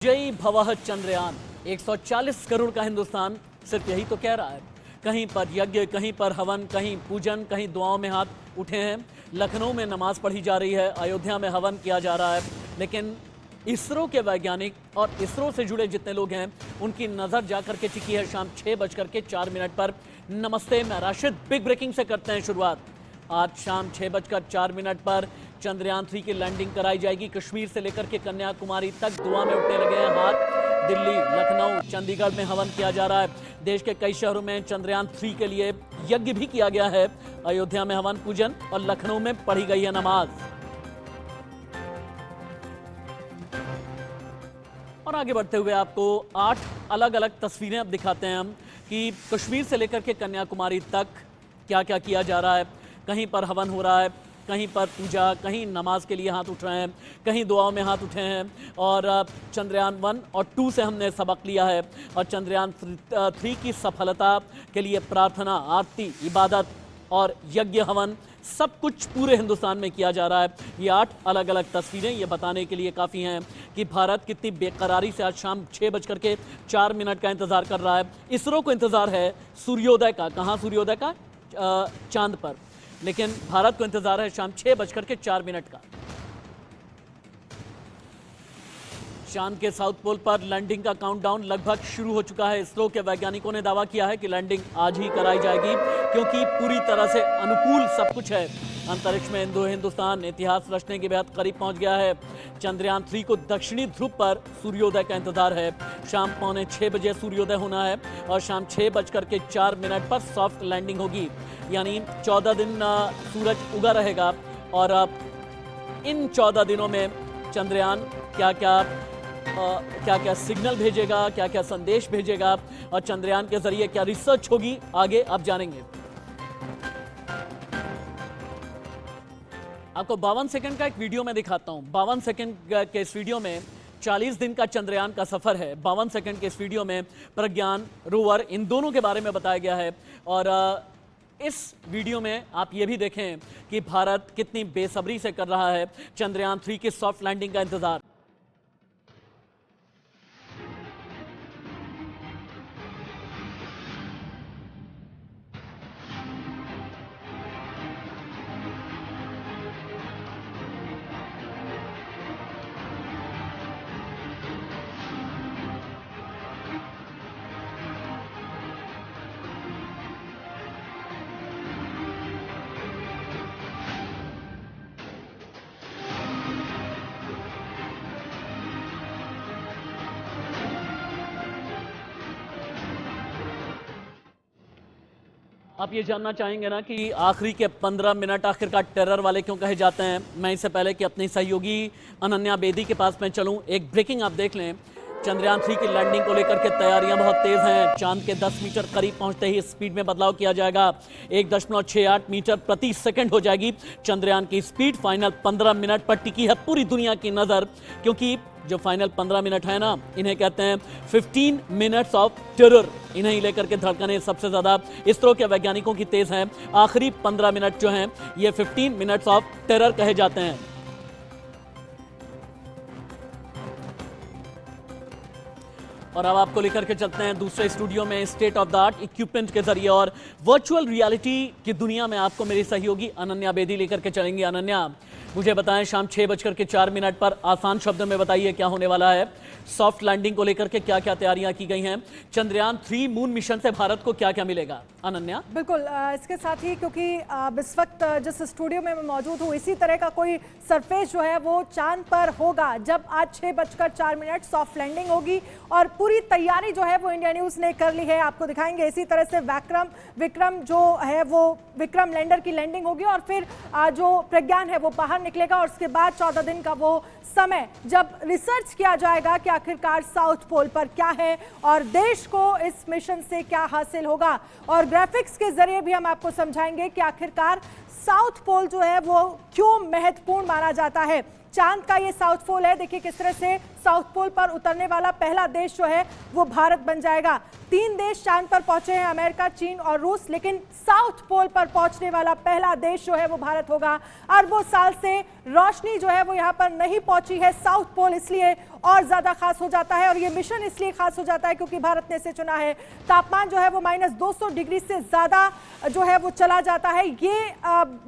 जय भवः चंद्रयान। 140 करोड़ का हिंदुस्तान सिर्फ यही तो कह रहा है। कहीं पर यज्ञ, कहीं पर हवन, कहीं पूजन, कहीं दुआओं में हाथ उठे हैं। लखनऊ में नमाज पढ़ी जा रही है, अयोध्या में हवन किया जा रहा है। लेकिन इसरो के वैज्ञानिक और इसरो से जुड़े जितने लोग हैं उनकी नज़र जाकर के टिकी है शाम 6:04 पर। नमस्ते, मैं राशिद। बिग ब्रेकिंग से करते हैं शुरुआत। आज शाम 6:04 पर चंद्रयान 3 की लैंडिंग कराई जाएगी। कश्मीर से लेकर के कन्याकुमारी तक दुआ में उठने लगे हैं हाथ। दिल्ली, लखनऊ, चंडीगढ़ में हवन किया जा रहा है। देश के कई शहरों में चंद्रयान 3 के लिए यज्ञ भी किया गया है। अयोध्या में हवन पूजन और लखनऊ में पढ़ी गई है नमाज। और आगे बढ़ते हुए आपको 8 अलग अलग तस्वीरें अब दिखाते हैं हम कि कश्मीर से लेकर के कन्याकुमारी तक क्या क्या किया जा रहा है। कहीं पर हवन हो रहा है, कहीं पर पूजा, कहीं नमाज के लिए हाथ उठ रहे हैं, कहीं दुआओं में हाथ उठे हैं। और चंद्रयान 1 और 2 से हमने सबक लिया है और चंद्रयान 3 की सफलता के लिए प्रार्थना, आरती, इबादत और यज्ञ हवन सब कुछ पूरे हिंदुस्तान में किया जा रहा है। ये 8 अलग अलग तस्वीरें ये बताने के लिए काफ़ी हैं कि भारत कितनी बेकरारी से आज शाम 6:04 का इंतज़ार कर रहा है। इसरो को इंतज़ार है सूर्योदय का। कहाँ सूर्योदय का? चांद पर। लेकिन भारत को इंतजार है शाम 6:04 का। चांद के साउथ पोल पर लैंडिंग का काउंटडाउन लगभग शुरू हो चुका है। इसरो के वैज्ञानिकों ने दावा किया है कि लैंडिंग आज ही कराई जाएगी क्योंकि पूरी तरह से अनुकूल सब कुछ है। अंतरिक्ष में हिंदुस्तान इतिहास रचने के बेहद करीब पहुंच गया है। चंद्रयान 3 को दक्षिणी ध्रुव पर सूर्योदय का इंतजार है। शाम 5:45 बजे सूर्योदय होना है और शाम 6:04 पर सॉफ्ट लैंडिंग होगी। यानी 14 दिन सूरज उगा रहेगा। और इन 14 दिनों में चंद्रयान क्या क्या सिग्नल भेजेगा, क्या क्या संदेश भेजेगा और चंद्रयान के जरिए क्या रिसर्च होगी, आगे आप जानेंगे। आपको 52 सेकंड का एक वीडियो में दिखाता हूं। 52 सेकंड के इस वीडियो में 40 दिन का चंद्रयान का सफर है। 52 सेकंड के इस वीडियो में प्रज्ञान, रोवर, इन दोनों के बारे में बताया गया है। और इस वीडियो में आप ये भी देखें कि भारत कितनी बेसब्री से कर रहा है चंद्रयान 3 की सॉफ्ट लैंडिंग का इंतजार। आप ये जानना चाहेंगे ना कि आखिरी के 15 मिनट आखिरकार टेरर वाले क्यों कहे जाते हैं। मैं इससे पहले कि अपनी सहयोगी अनन्या बेदी के पास में चलूं, एक ब्रेकिंग आप देख लें। चंद्रयान 3 की लैंडिंग को लेकर के तैयारियां बहुत तेज हैं। चांद के 10 मीटर करीब पहुंचते ही स्पीड में बदलाव किया जाएगा। 1.68 मीटर प्रति सेकंड हो जाएगी चंद्रयान की स्पीड। फाइनल 15 मिनट पर टिकी है पूरी दुनिया की नजर, क्योंकि जो फाइनल 15 मिनट है ना, इन्हें कहते हैं 15 मिनट्स ऑफ टेरर। इन्हें लेकर के धड़कनें सबसे ज्यादा इसरो के वैज्ञानिकों की तेज हैं। आखिरी 15 मिनट जो हैं ये 15 मिनट्स ऑफ टेरर कहे जाते हैं। और अब आपको लेकर के चलते हैं दूसरे स्टूडियो में state of the art equipment के जरिए और वर्चुअल रियलिटी की दुनिया में आपको मेरी सहयोगी अनन्या बेदी लेकर के चलेंगे। अनन्या, मुझे बताएं शाम 6:04 पर आसान शब्दों में बताइए क्या होने वाला है। सॉफ्ट लैंडिंग को लेकर के क्या क्या तैयारियां की गई हैं। चंद्रयान 3 मून मिशन से भारत को क्या क्या मिलेगा। अनन्या। बिल्कुल, इसके साथ ही क्योंकि इस वक्त जिस स्टूडियो में मैं मौजूद हूँ इसी तरह का कोई सरफेस जो है वो चांद पर होगा जब आज 6:04 सॉफ्ट लैंडिंग होगी। और पूरी तैयारी जो है वो इंडिया न्यूज़ ने कर ली है। आपको दिखाएंगे इसी तरह से विक्रम जो है वो विक्रम लैंडर की लैंडिंग होगी और फिर जो प्रज्ञान है वो बाहर निकलेगा। और उसके बाद 14 दिन का वो समय जब रिसर्च किया जाएगा कि आखिरकार साउथ पोल पर क्या है और देश को इस मिशन से क्या हासिल होगा। और ग्राफिक्स के जरिए भी हम आपको समझाएंगे कि आखिरकार साउथ पोल जो है वो क्यों महत्वपूर्ण माना जाता है। चांद का ये साउथ पोल है, देखिए किस तरह से साउथ पोल पर उतरने वाला पहला देश जो है वो भारत बन जाएगा। 3 देश चांद पर पहुंचे हैं, अमेरिका, चीन और रूस, लेकिन साउथ पोल पर पहुंचने वाला पहला देश जो है वो भारत होगा। अरबों साल से रोशनी जो है वो यहाँ पर नहीं पहुंची है साउथ पोल, इसलिए और ज्यादा खास हो जाता है। और ये मिशन इसलिए खास हो जाता है क्योंकि भारत ने इसे चुना है। तापमान जो है वो -200 डिग्री से ज्यादा जो है वो चला जाता है, ये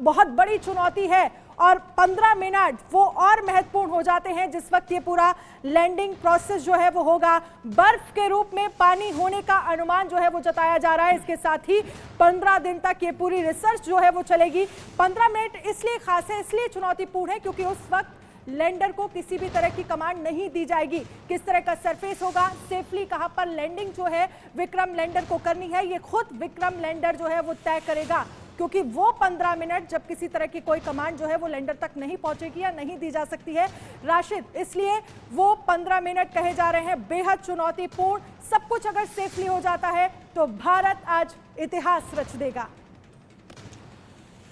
बहुत बड़ी चुनौती है। और 15 मिनट वो और महत्वपूर्ण हो जाते हैं जिस वक्त ये पूरा लैंडिंग प्रोसेस जो है वो होगा। बर्फ के रूप में पानी होने का अनुमान जो है वो जताया जा रहा है। इसके साथ ही 15 दिन तक ये पूरी रिसर्च जो है वो चलेगी। 15 मिनट इसलिए खास है, इसलिए चुनौतीपूर्ण है क्योंकि उस वक्त लैंडर को किसी भी तरह की कमांड नहीं दी जाएगी। किस तरह का सरफेस होगा, सेफली कहां पर लैंडिंग जो है विक्रम लैंडर को करनी है, ये खुद विक्रम लैंडर जो है वो तय करेगा। क्योंकि वो 15 मिनट जब किसी तरह की कोई कमांड जो है वो लैंडर तक नहीं पहुंचेगी या नहीं दी जा सकती है राशिद, इसलिए वो 15 मिनट कहे जा रहे हैं बेहद चुनौतीपूर्ण। सब कुछ अगर सेफली हो जाता है तो भारत आज इतिहास रच देगा।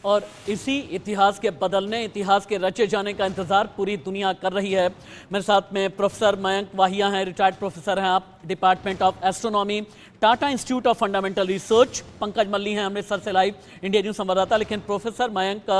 और इसी इतिहास के बदलने, इतिहास के रचे जाने का इंतजार पूरी दुनिया कर रही है। मेरे साथ में प्रोफेसर मयंक वाहिया हैं, रिटायर्ड प्रोफेसर हैं आप, department of astronomy, Tata Institute of Fundamental Research. Pankaj Malli हैं अमृतसर से लाइव इंडिया न्यूज संवाददाता। लेकिन प्रोफेसर मयंक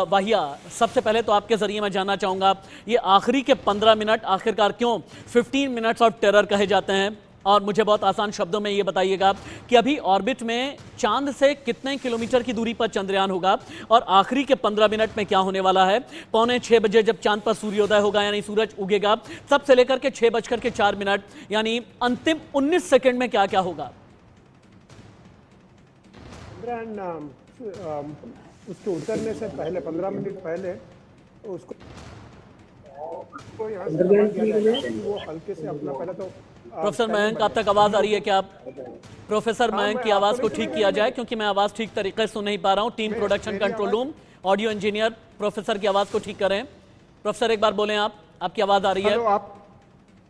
वाहिया, सबसे पहले तो आपके जरिए मैं जानना चाहूँगा, ये आखिरी के 15 मिनट आखिरकार क्यों 15 मिनट्स ऑफ टेरर कहे जाते हैं? और मुझे बहुत आसान शब्दों में ये बताइएगा कि अभी ऑर्बिट में चांद से कितने किलोमीटर की दूरी पर चंद्रयान होगा और आखिरी के 15 मिनट में क्या होने वाला है। 5:45 बजे जब चांद पर सूर्योदय होगा यानी सूरज उगेगा, तब से लेकर के 6:04 यानी अंतिम 19 सेकंड में क्या क्या होगा। उसके उतरने से पहले 15 मिनट पहले उसको यहाँ से दिया जाएगा कि वो हल्के से अपना पहले तो प्रोफेसर मयंक, आप तक आवाज आ रही है क्या? आप प्रोफेसर मयंक की आवाज को ठीक किया जाए क्योंकि मैं आवाज ठीक तरीके से सुन नहीं पा रहा हूं। Team production control room, audio engineer professor की आवाज को ठीक करें। प्रोफेसर एक बार बोलें, आपकी आवाज आ रही है?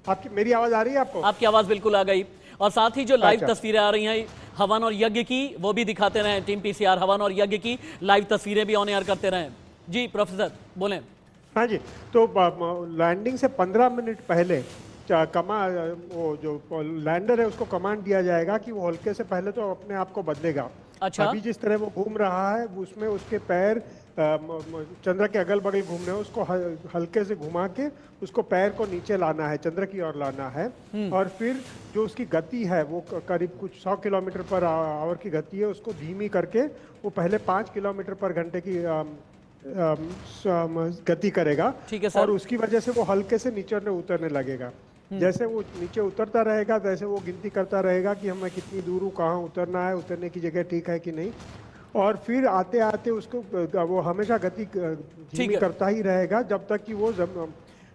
आपकी मेरी आवाज आ रही है आपको? आपकी आवाज बिल्कुल आ गई। और साथ ही जो लाइव तस्वीरें आ रही हैं हवन और यज्ञ की, वो भी दिखाते रहें। टीम पीसीआर हवन और यज्ञ की लाइव तस्वीरें भी ऑन एयर करते रहें। जी प्रोफेसर बोलें। हाँ जी, तो लैंडिंग से 15 मिनट पहले वो जो लैंडर है उसको कमांड दिया जाएगा कि वो हल्के से पहले तो अपने आप को बदलेगा। अच्छा। अभी जिस तरह वो घूम रहा है उसमें उसके पैर चंद्र के अगल बगल घूम रहे हैं, उसको हल्के से घुमा के उसको पैर को नीचे लाना है, चंद्र की ओर लाना है। और फिर जो उसकी गति है वो करीब कुछ 100 किलोमीटर पर आवर की गति है, उसको धीमी करके वो पहले 5 किलोमीटर पर घंटे की गति करेगा। ठीक है सर। और उसकी वजह से वो हल्के से नीचे उतरने लगेगा। जैसे वो नीचे उतरता रहेगा वैसे वो गिनती करता रहेगा कि हमें कितनी दूर हूँ, कहाँ उतरना है, उतरने की जगह ठीक है कि नहीं। और फिर आते आते उसको वो हमेशा गति धीमी करता ही रहेगा जब तक कि वो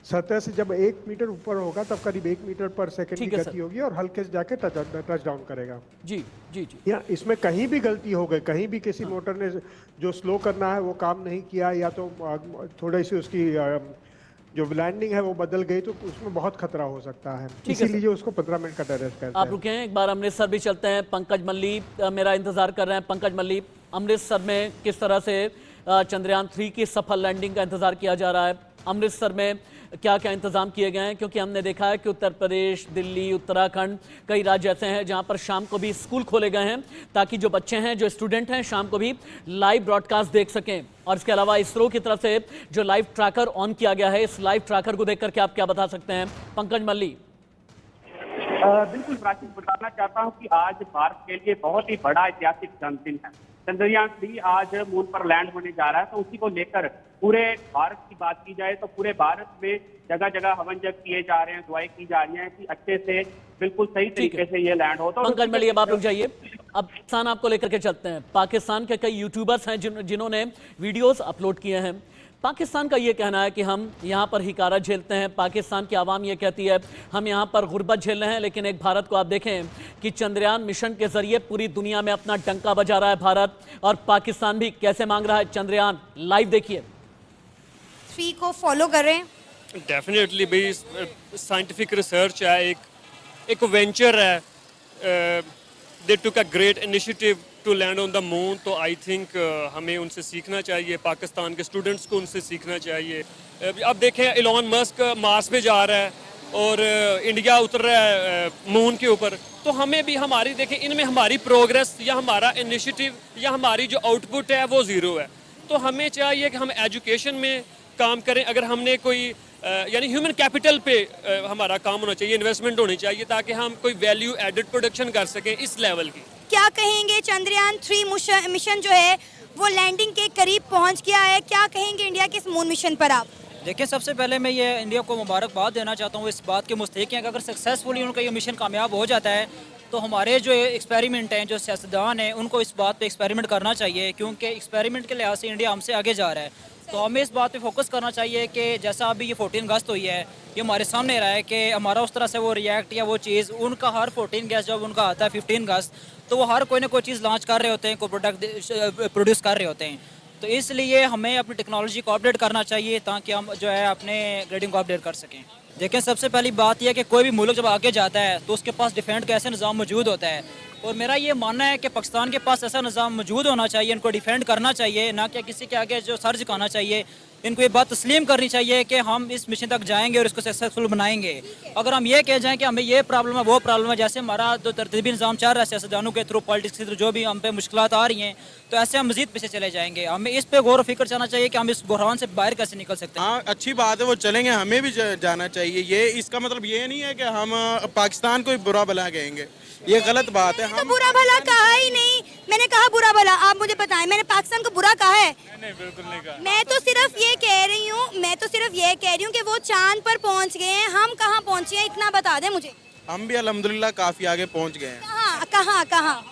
सतह से जब 1 मीटर ऊपर होगा तब करीब 1 मीटर पर सेकंड की गति होगी और हल्के से जाके टच डाउन करेगा। जी जी जी। या इसमें कहीं भी गलती हो गई, कहीं भी किसी मोटर ने जो स्लो करना है वो काम नहीं किया या तो थोड़ी सी उसकी जो लैंडिंग है वो बदल गई तो उसमें बहुत खतरा हो सकता है। इसीलिए उसको 15 मिनट का टेरर कहते हैं। आप रुके हैं, एक बार अमृतसर भी चलते हैं। पंकज मल्ली मेरा इंतजार कर रहे हैं। पंकज मल्ली, अमृतसर में किस तरह से चंद्रयान 3 की सफल लैंडिंग का इंतजार किया जा रहा है? अमृतसर में क्या क्या इंतजाम किए गए हैं? क्योंकि हमने देखा है कि उत्तर प्रदेश, दिल्ली, उत्तराखंड, कई राज्य ऐसे हैं जहां पर शाम को भी स्कूल खोले गए हैं ताकि जो बच्चे हैं, जो स्टूडेंट हैं, शाम को भी लाइव ब्रॉडकास्ट देख सकें। और इसके अलावा इसरो की तरफ से जो लाइव ट्रैकर ऑन किया गया है, इस लाइव ट्रैकर को देख करके आप क्या बता सकते हैं? पंकज मल्ली। बिल्कुल राशिद, बताना चाहता हूँ कि आज भारत के लिए बहुत ही बड़ा ऐतिहासिक जन्मदिन है। चंद्रयान 3 आज मून पर लैंड होने जा रहा है, तो उसी को लेकर पूरे भारत की बात की जाए तो पूरे भारत में जगह जगह हवन यज्ञ किए जा रहे हैं, दुआएं की जा रही हैं कि अच्छे से बिल्कुल सही तरीके से ये लैंड हो। तो पंकज मल्ली, अब आप रुक जाइए। अब पाकिस्तान आपको लेकर के चलते हैं। पाकिस्तान के कई यूट्यूबर्स हैं जिन्होंने वीडियोस अपलोड किए हैं। पाकिस्तान का ये कहना है कि हम यहाँ पर हिकारा झेलते हैं। पाकिस्तान की आवाम ये कहती है हम यहाँ पर गुर्बत झेल रहे हैं। लेकिन एक भारत को आप देखें कि चंद्रयान मिशन के जरिए पूरी दुनिया में अपना डंका बजा रहा है भारत, और पाकिस्तान भी कैसे मांग रहा है चंद्रयान। लाइव देखिए। 3 को फॉलो कर रहे हैं। डेफिनेटली भाई, साइंटिफिक रिसर्च है, एक वेंचर है। They took a great initiative to land on the moon, तो आई थिंक हमें उनसे सीखना चाहिए, पाकिस्तान के स्टूडेंट्स को उनसे सीखना चाहिए। अब देखें एलोन मस्क मार्स पे जा रहा है और इंडिया उतर रहा है मून के ऊपर, तो हमें भी हमारी देखें इनमें हमारी प्रोग्रेस या हमारा इनिशिएटिव या हमारी जो आउटपुट है वो ज़ीरो है। तो हमें चाहिए कि हम एजुकेशन में काम करें। अगर हमने कोई यानी ह्यूमन कैपिटल पे हमारा काम होना चाहिए, इन्वेस्टमेंट होनी चाहिए, ताकि हम कोई वैल्यू एडेड प्रोडक्शन कर सकें इस लेवल की। क्या कहेंगे, चंद्रयान 3 मिशन जो है वो लैंडिंग के करीब पहुंच गया है, क्या कहेंगे इंडिया के इस मून मिशन पर आप? देखिए, सबसे पहले मैं ये इंडिया को मुबारकबाद देना चाहता हूँ, इस बात के मुस्तहिक हैं कि अगर सक्सेसफुली उनका ये मिशन कामयाब हो जाता है तो हमारे जो एक्सपेरिमेंट हैं, जो सियासतदान हैं, उनको इस बात पे एक्सपेरिमेंट करना चाहिए, क्योंकि एक्सपेरिमेंट के लिहाज से इंडिया हमसे आगे जा रहा है। तो हमें इस बात पे फोकस करना चाहिए कि जैसा अभी ये 14 अगस्त हुई है, ये हमारे सामने रहा है कि हमारा उस तरह से वो रिएक्ट या वो चीज़, उनका हर 14 अगस्त जब उनका आता है 15 अगस्त, तो वो हर कोई ना कोई चीज़ लॉन्च कर रहे होते हैं, कोई प्रोडक्ट प्रोड्यूस कर रहे होते हैं। तो इसलिए हमें अपनी टेक्नोलॉजी को अपडेट करना चाहिए ताकि हम जो है अपने ग्रेडिंग को अपडेट कर सकें। देखिए, सबसे पहली बात यह है कि कोई भी मुल्क जब आगे जाता है तो उसके पास डिफेंड का ऐसा निज़ाम मौजूद होता है, और मेरा ये मानना है कि पाकिस्तान के पास ऐसा निज़ाम मौजूद होना चाहिए, इनको डिफेंड करना चाहिए, ना कि किसी के आगे जो सर झुकाना चाहिए। इनको ये बात तस्लीम करनी चाहिए कि हम इस मिशन तक जाएंगे और इसको सक्सेसफुल बनाएंगे। अगर हम ये कह जाएं कि हमें ये प्रॉब्लम है, वो प्रॉब्लम है, जैसे हमारा जो तरतीबी निज़ाम चल रहा है सियासतदानों के थ्रू, पॉलिटिक्स के थ्रू जो भी हम पे मुश्किलात आ रही हैं, तो ऐसे हम मज़ीद पीछे चले जाएंगे। हमें इस पे गौर फिक्र करना चाहिए कि हम इस बहरान से बाहर कैसे निकल सकते हैं। हाँ, अच्छी बात है, वो चलेंगे, हमें भी जाना चाहिए। ये इसका मतलब ये नहीं है कि हम पाकिस्तान को ही बुरा भला कहेंगे, ये गलत बात है। तो बुरा भला कहा ही नहीं, मैंने कहा बुरा भला, आप मुझे बताएं मैंने पाकिस्तान को बुरा कहा है? नहीं, बिल्कुल नहीं कहा। मैं तो सिर्फ ये कह रही हूँ कि वो चांद पर पहुँच गए हैं, हम कहाँ पहुँचे हैं इतना बता दें मुझे। हम भी अल्हम्दुलिल्लाह काफी आगे पहुंच गए हैं। कहाँ?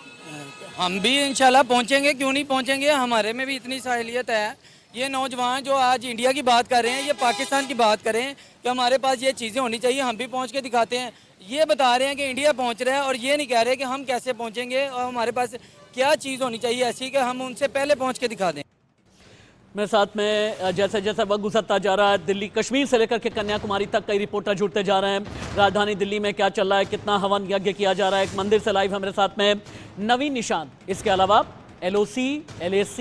हम भी इंशाल्लाह पहुंचेंगे, क्यों नहीं पहुंचेंगे, हमारे में भी इतनी साहिलियत है। ये नौजवान जो आज इंडिया की बात कर रहे हैं, ये पाकिस्तान की बात करें कि हमारे पास ये चीज़ें होनी चाहिए, हम भी पहुंच के दिखाते हैं। ये बता रहे हैं कि इंडिया पहुंच रहा है और ये नहीं कह रहे कि हम कैसे पहुंचेंगे और हमारे पास क्या चीज़ होनी चाहिए ऐसी कि हम उनसे पहले पहुंच के दिखा दें। मेरे साथ में जैसे जैसे वक्त गुजरता जा रहा है, दिल्ली कश्मीर से लेकर के कन्याकुमारी तक कई रिपोर्टर जुड़ते जा रहे हैं। राजधानी दिल्ली में क्या चल रहा है, कितना हवन यज्ञ किया जा रहा है, एक मंदिर से लाइव है मेरे साथ में नवीन निशांत। इसके अलावा LOC, LAC,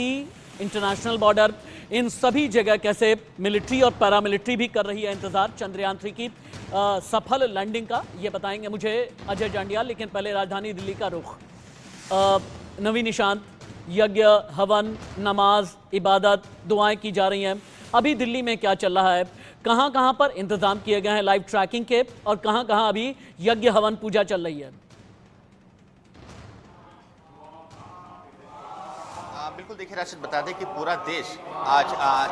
इंटरनेशनल बॉर्डर, इन सभी जगह कैसे मिलिट्री और पैरामिलिट्री भी कर रही है इंतजार चंद्रयान 3 की सफल लैंडिंग का, ये बताएंगे मुझे अजय जांडिया। लेकिन पहले राजधानी दिल्ली का रुख। नवीन निशांत, यज्ञ, हवन, नमाज, इबादत, दुआएं की जा रही हैं। अभी दिल्ली में क्या चल रहा है, कहां कहां पर इंतजाम किए गए हैं लाइव ट्रैकिंग के, और कहां कहां अभी यज्ञ, हवन, पूजा चल रही है? बिल्कुल, देखिए राशिद, बता दें कि पूरा देश आज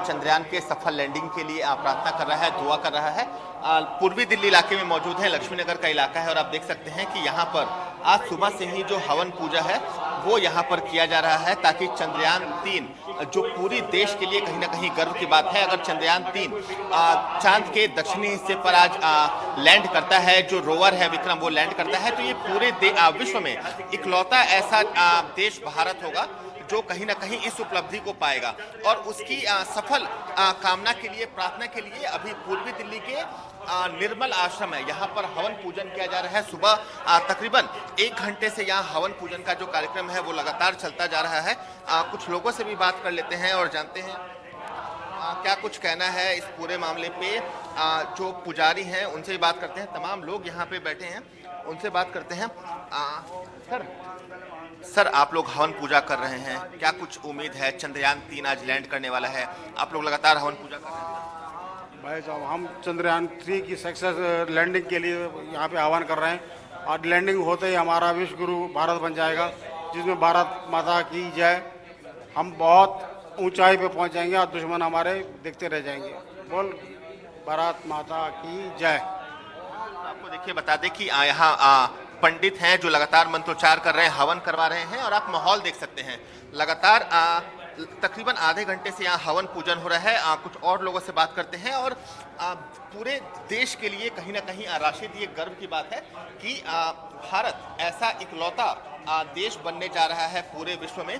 चंद्रयान के सफल लैंडिंग के लिए प्रार्थना कर रहा है, दुआ कर रहा है। पूर्वी दिल्ली इलाके में मौजूद है, लक्ष्मीनगर का इलाका है, और आप देख सकते हैं कि यहाँ पर आज सुबह से ही जो हवन पूजा है वो यहाँ पर किया जा रहा है, ताकि चंद्रयान 3 जो पूरी देश के लिए कहीं ना कहीं गर्व की बात है। अगर चंद्रयान 3 चांद के दक्षिणी हिस्से पर आज लैंड करता है, जो रोवर है विक्रम वो लैंड करता है, तो ये पूरे विश्व में इकलौता ऐसा देश भारत होगा जो कहीं ना कहीं इस उपलब्धि को पाएगा। और उसकी सफल कामना के लिए, प्रार्थना के लिए अभी पूर्वी दिल्ली के निर्मल आश्रम है, यहाँ पर हवन पूजन किया जा रहा है। सुबह तकरीबन 1 घंटे से यहाँ हवन पूजन का जो कार्यक्रम है वो लगातार चलता जा रहा है। कुछ लोगों से भी बात कर लेते हैं और जानते हैं क्या कुछ कहना है इस पूरे मामले पे। जो पुजारी हैं उनसे भी बात करते हैं, तमाम लोग यहाँ पे बैठे हैं उनसे बात करते हैं। सर, आप लोग हवन पूजा कर रहे हैं, क्या कुछ उम्मीद है? चंद्रयान 3 आज लैंड करने वाला है, आप लोग लगातार हवन पूजा कर रहे हैं। भाई साहब, हम चंद्रयान 3 की सक्सेस लैंडिंग के लिए यहाँ पे आह्वान कर रहे हैं, और लैंडिंग होते ही हमारा विश्व गुरु भारत बन जाएगा, जिसमें भारत माता की जय। हम बहुत ऊंचाई पे पहुँच जाएंगे और दुश्मन हमारे देखते रह जाएंगे। बोल भारत माता की जय। आपको देखिए बता दें कि यहाँ पंडित हैं जो लगातार मंत्रोच्चार कर रहे हैं, हवन करवा रहे हैं, और आप माहौल देख सकते हैं। लगातार तकरीबन आधे घंटे से यहाँ हवन पूजन हो रहा है। कुछ और लोगों से बात करते हैं, और पूरे देश के लिए कहीं ना कहीं राशिद ये गर्व की बात है कि भारत ऐसा इकलौता देश बनने जा रहा है पूरे विश्व में।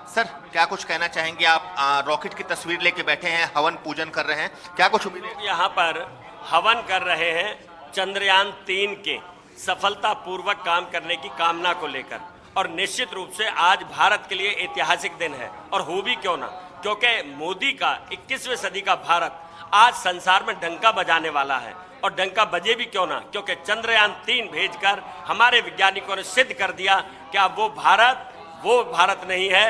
सर, क्या कुछ कहना चाहेंगे आप? रॉकेट की तस्वीर लेके बैठे हैं, हवन पूजन कर रहे हैं, क्या कुछ उम्मीद है? यहाँ पर हवन कर रहे हैं चंद्रयान 3 के सफलतापूर्वक काम करने की कामना को लेकर, और निश्चित रूप से आज भारत के लिए ऐतिहासिक दिन है, और हो भी क्यों ना, क्योंकि मोदी का 21वीं सदी का भारत आज संसार में डंका बजाने वाला है। और डंका बजे भी क्यों ना, क्योंकि चंद्रयान 3 भेजकर हमारे वैज्ञानिकों ने सिद्ध कर दिया कि अब वो भारत नहीं है,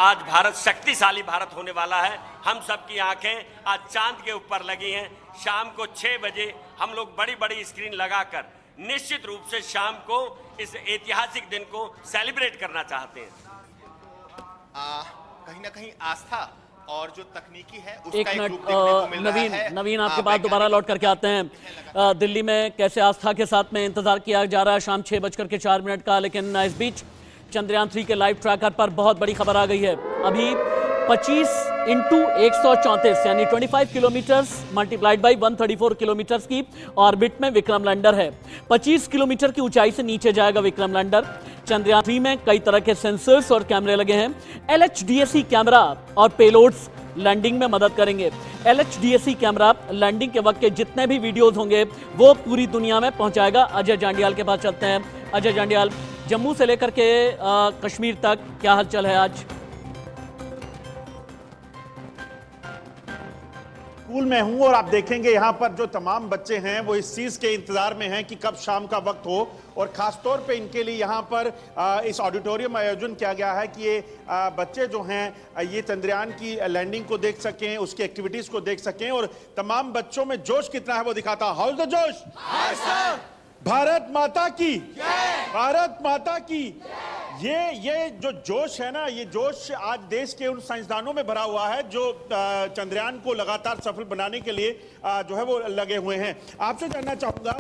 आज भारत शक्तिशाली भारत होने वाला है। हम सबकी आंखें आज चांद के ऊपर लगी हैं। शाम को 6 बजे हम लोग बड़ी बड़ी स्क्रीन लगाकर निश्चित रूप से शाम को इस ऐतिहासिक दिन को सेलिब्रेट करना चाहते हैं। कहीं ना कहीं आस्था और जो तकनीकी है एक उसका एक मिनट रूप देखने को मिल रहा है। नवीन आपके पास दोबारा लौट करके आते हैं। दिल्ली में कैसे आस्था के साथ में इंतजार किया जा रहा है शाम 6:04 का, लेकिन इस बीच चंद्रयान 3 के लाइव ट्रैकर पर बहुत बड़ी खबर आ गई है। अभी 25 × 134 यानी 25 किलोमीटर्स मल्टीप्लाइड बाई 134 किलोमीटर्स की ऑर्बिट में विक्रम लैंडर है। 25 किलोमीटर की ऊंचाई से नीचे जाएगा विक्रम लैंडर। चंद्रयान 3 में कई तरह के सेंसर्स और कैमरे लगे हैं। LHDSC कैमरा और पेलोड्स लैंडिंग में मदद करेंगे। LHDSC कैमरा लैंडिंग के वक्त के जितने भी वीडियोस होंगे वो पूरी दुनिया में पहुंचाएगा। अजय जांडियाल के पास चलते हैं। अजय जांडियाल, जम्मू से लेकर के कश्मीर तक क्या हलचल है आज? स्कूल में हूं और आप देखेंगे यहां पर जो तमाम बच्चे हैं वो इस चीज के इंतजार में हैं कि कब शाम का वक्त हो, और खासतौर पे इनके लिए यहां पर इस ऑडिटोरियम में आयोजन किया गया है कि ये बच्चे जो हैं ये चंद्रयान की लैंडिंग को देख सकें, उसकी एक्टिविटीज को देख सकें, और तमाम बच्चों में जोश कितना है वो दिखाता। हाउ इज द जोश? भारत माता की, भारत माता की। ये जो जोश है ना, ये जोश आज देश के उन साइंसदानों में भरा हुआ है जो चंद्रयान को लगातार सफल बनाने के लिए जो है वो लगे हुए हैं। आपसे जानना चाहूंगा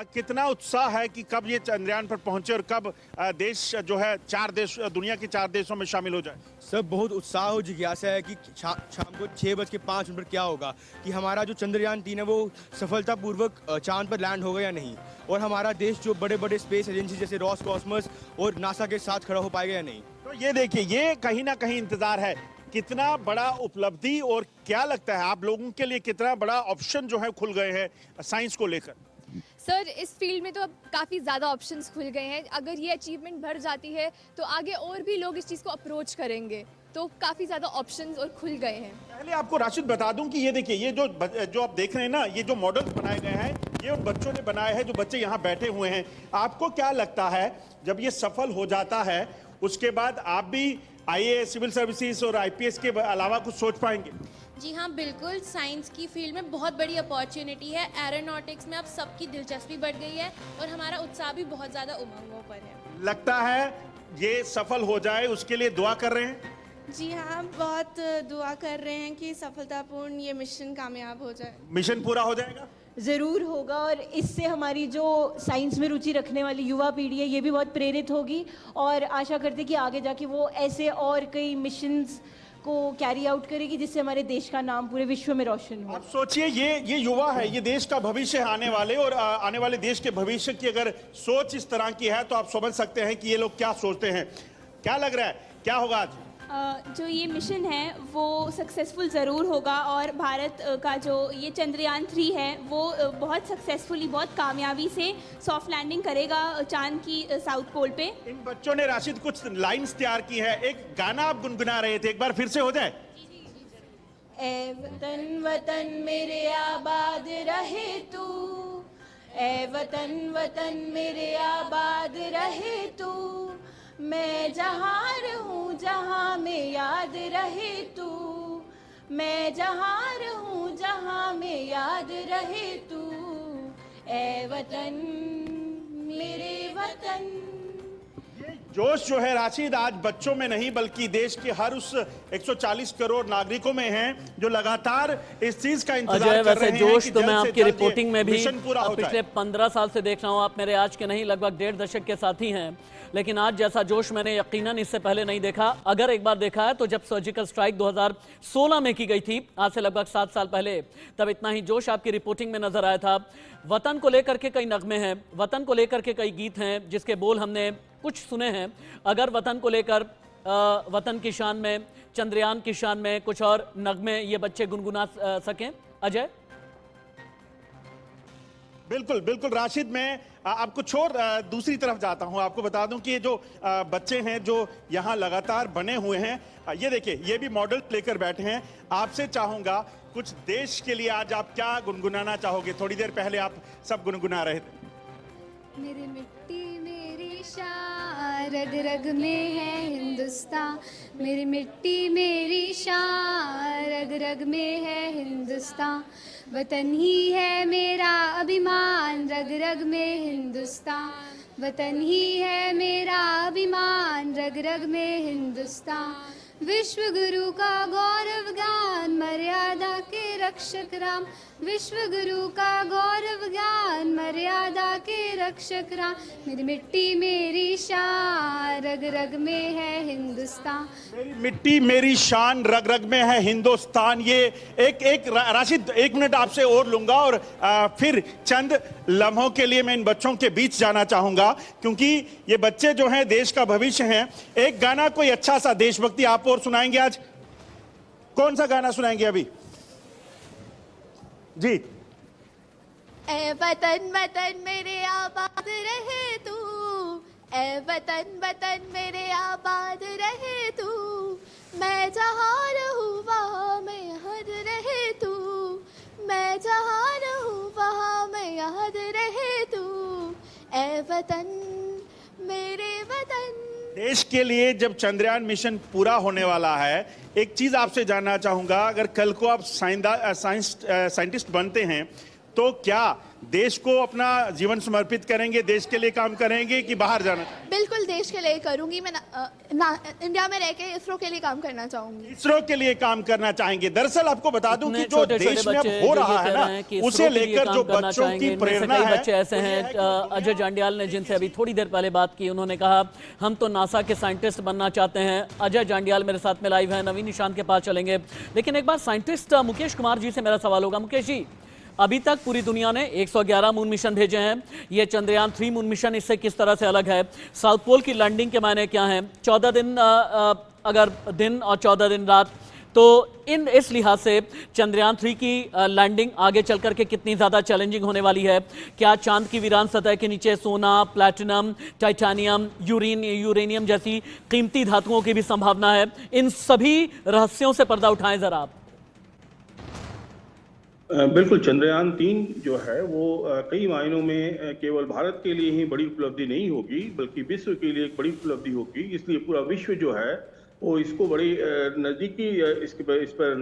कितना उत्साह है कि कब ये चंद्रयान पर पहुंचे और कब देश जो है 4 देश, दुनिया के 4 देशों में शामिल हो जाए। सब बहुत उत्साह और जिज्ञासा है कि शाम को 6:05 पर क्या होगा, कि हमारा जो चंद्रयान 3 है वो सफलतापूर्वक चांद पर लैंड होगा या नहीं, और हमारा देश जो बड़े बड़े स्पेस एजेंसी जैसे रॉसकॉस्मोस और नासा के साथ खड़ा हो पाएगा या नहीं। तो ये देखिए, ये कहीं ना कहीं इंतजार है। कितना बड़ा उपलब्धि, और क्या लगता है आप लोगों के लिए कितना बड़ा ऑप्शन जो है खुल गए हैं साइंस को लेकर? सर, इस फील्ड में तो अब काफ़ी ज़्यादा ऑप्शंस खुल गए हैं। अगर ये अचीवमेंट बढ़ जाती है तो आगे और भी लोग इस चीज़ को अप्रोच करेंगे, तो काफ़ी ज़्यादा ऑप्शंस और खुल गए हैं। पहले आपको राशिद बता दूं कि ये देखिए, ये जो आप देख रहे हैं ना, ये जो मॉडल्स बनाए गए हैं ये उन बच्चों ने बनाए हैं जो बच्चे यहाँ बैठे हुए हैं। आपको क्या लगता है जब ये सफल हो जाता है उसके बाद आप भी IAS, सिविल सर्विसेज और IPS के अलावा कुछ सोच पाएंगे? जी हाँ, बिल्कुल। साइंस की फील्ड में बहुत बड़ी अपॉर्चुनिटी है। एरोनॉटिक्स में अब सबकी दिलचस्पी बढ़ गई है और हमारा उत्साह भी बहुत ज़्यादा उमंगों पर है। लगता है ये सफल हो जाए, उसके लिए दुआ कर रहे हैं? जी हाँ, बहुत दुआ कर रहे हैं कि सफलतापूर्ण ये मिशन कामयाब हो जाए। मिशन पूरा हो जाएगा? ज़रूर होगा, और इससे हमारी जो साइंस में रुचि रखने वाली युवा पीढ़ी है ये भी बहुत प्रेरित होगी, और आशा करते कि आगे जाके वो ऐसे और कई मिशंस को कैरी आउट करेगी जिससे हमारे देश का नाम पूरे विश्व में रोशन हो। आप सोचिए, ये युवा है, ये देश का भविष्य है आने वाले, और आने वाले देश के भविष्य की अगर सोच इस तरह की है तो आप समझ सकते हैं कि ये लोग क्या सोचते हैं। क्या लग रहा है, क्या होगा आज? जो ये मिशन है वो सक्सेसफुल ज़रूर होगा, और भारत का जो ये चंद्रयान 3 है वो बहुत सक्सेसफुली, बहुत कामयाबी से सॉफ्ट लैंडिंग करेगा चांद की साउथ पोल पे। इन बच्चों ने राशिद कुछ लाइंस तैयार की है, एक गाना आप गुनगुना रहे थे, एक बार फिर से हो जाए। ए वतन वतन मेरे आबाद रहे तू, ए वतन वतन मेरे आबाद रहे तू, मैं जहाँ रहूँ जहाँ में याद रहे तू, मैं जहाँ रहूँ जहाँ में याद रहे तू, ए वतन मेरे वतन। जोश जो है राशिद आज बच्चों में नहीं बल्कि देश के हर उस 140 करोड़ नागरिकों में है जो लगातार इस चीज का इंतजार कर रहे हैं। जोश तो मैं आपकी रिपोर्टिंग में भी पिछले 15 साल से देख रहा हूँ। आप मेरे आज के नहीं लगभग 1.5 दशक के साथी हैं, लेकिन आज जैसा जोश मैंने यकीनन इससे पहले नहीं देखा। अगर एक बार देखा है तो जब सर्जिकल स्ट्राइक 2016 में की गई थी, आज से लगभग 7 साल पहले, तब इतना ही जोश आपकी रिपोर्टिंग में नजर आया था। वतन को लेकर के कई नगमे हैं, वतन को लेकर के कई गीत हैं जिसके बोल हमने कुछ सुने हैं। अगर वतन को लेकर, वतन की शान में, चंद्रयान की शान में कुछ और नगमे ये बच्चे गुनगुना सकें। अजय? बिल्कुल बिल्कुल राशिद, मैं अब कुछ और दूसरी तरफ जाता हूं। आपको बता दूं कि ये जो बच्चे हैं जो यहां लगातार बने हुए हैं, ये देखिए ये भी मॉडल लेकर बैठे हैं। आपसे चाहूंगा कुछ देश के लिए आज आप क्या गुनगुनाना चाहोगे? थोड़ी देर पहले आप सब गुनगुना रहे थे। मेरी मिट्टी मेरी शान, रग रग में है हिंदुस्तान। मेरी मिट्टी मेरी शान, रग रग में है हिंदुस्तान। वतन ही है मेरा अभिमान, रग रग में हिंदुस्तान। वतन ही है मेरा अभिमान, रग रग में हिंदुस्तान। विश्व गुरु का गौरव गान, मर्यादा के रक्षक राम। विश्व गुरु का गौरव गान, मर्यादा के रक्षक राम। मेरी मिट्टी मेरी शान, रग रग में है हिंदुस्तान। मेरी मिट्टी मेरी शान, रग रग में है हिंदुस्तान। ये एक राशिद, 1 मिनट आपसे और लूंगा और फिर चंद लम्हों के लिए मैं इन बच्चों के बीच जाना चाहूंगा, क्योंकि ये बच्चे जो हैं देश का भविष्य हैं। एक गाना कोई अच्छा सा देशभक्ति आप और सुनाएंगे आज? कौन सा गाना सुनाएंगे अभी जी? ए वतन वतन मेरे आबाद रहे तू, ए वतन वतन मेरे आबाद रहे तू। मैं जहाँ रहूँ वहाँ मैं याद रहे तू। मैं जहाँ रहूँ वहाँ मैं याद रहे तू। ए वतन मेरे वतन। देश के लिए जब चंद्रयान मिशन पूरा होने वाला है, एक चीज आपसे जानना चाहूंगा, अगर कल को आप साइंटिस्ट बनते हैं तो क्या देश को अपना जीवन समर्पित करेंगे, देश के लिए काम करेंगे कि बाहर जाना? बिल्कुल देश के लिए करूंगी। मैं इंडिया में रह के इसरो के लिए काम करना चाहूंगी। इसरो के लिए काम करना चाहेंगे। दरअसल आपको बता दूं कि जो देश में अब हो रहा है ना, उसे लेकर जो बच्चों की प्रेरणा है, बच्चे ऐसे हैं अजय जांडियाल ने जिनसे अभी थोड़ी देर पहले बात की, उन्होंने कहा हम तो नासा के साइंटिस्ट बनना चाहते हैं। अजय जांडियाल मेरे साथ में लाइव है, नवीन निशांत के पास चलेंगे। लेकिन एक बार साइंटिस्ट मुकेश कुमार जी से मेरा सवाल होगा। मुकेश जी, अभी तक पूरी दुनिया ने 111 मून मिशन भेजे हैं। ये चंद्रयान 3 मून मिशन इससे किस तरह से अलग है? साउथ पोल की लैंडिंग के मायने क्या हैं? 14 दिन अगर दिन और 14 दिन रात, तो इस लिहाज से चंद्रयान 3 की लैंडिंग आगे चल करके कितनी ज़्यादा चैलेंजिंग होने वाली है? क्या चांद की वीरान सतह के नीचे सोना, प्लैटिनम, टाइटेनियम, यूरेनियम जैसी कीमती धातुओं की भी संभावना है? इन सभी रहस्यों से पर्दा उठाएं जरा आप। बिल्कुल, चंद्रयान 3 जो है वो कई मायनों में केवल भारत के लिए ही बड़ी उपलब्धि नहीं होगी, बल्कि विश्व के लिए एक बड़ी उपलब्धि होगी। इसलिए पूरा विश्व जो है वो इसको बड़ी नज़दीकी इस पर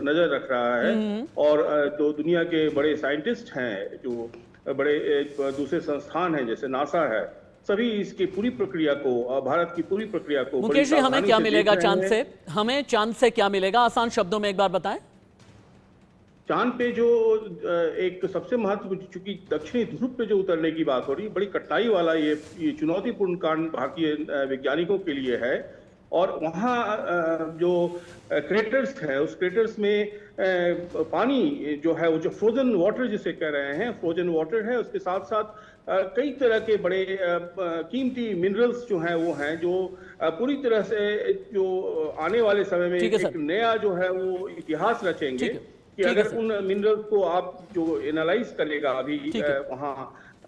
नज़र रख रहा है। और जो दुनिया के बड़े साइंटिस्ट हैं, जो बड़े दूसरे संस्थान हैं जैसे नासा है, सभी इसकी पूरी प्रक्रिया को, भारत की पूरी प्रक्रिया को। मुकेश जी, हमें क्या मिलेगा चांद से? हमें चांद से क्या मिलेगा? आसान शब्दों में एक बार बताएं। चांद पे जो एक सबसे महत्वपूर्ण, चूंकि दक्षिणी ध्रुव पे जो उतरने की बात हो रही है, बड़ी कठिनाई वाला ये चुनौतीपूर्ण काम भारतीय वैज्ञानिकों के लिए है। और वहाँ जो क्रेटर्स है, उस क्रेटर्स में पानी जो है, वो जो फ्रोजन वाटर जिसे कह रहे हैं, फ्रोजन वाटर है। उसके साथ साथ कई तरह के बड़े कीमती मिनरल्स जो हैं वो हैं, जो पूरी तरह से जो आने वाले समय में एक नया जो है वो इतिहास रचेंगे। कि अगर उन मिनरल्स को आप जो एनालाइज करेगा अभी वहाँ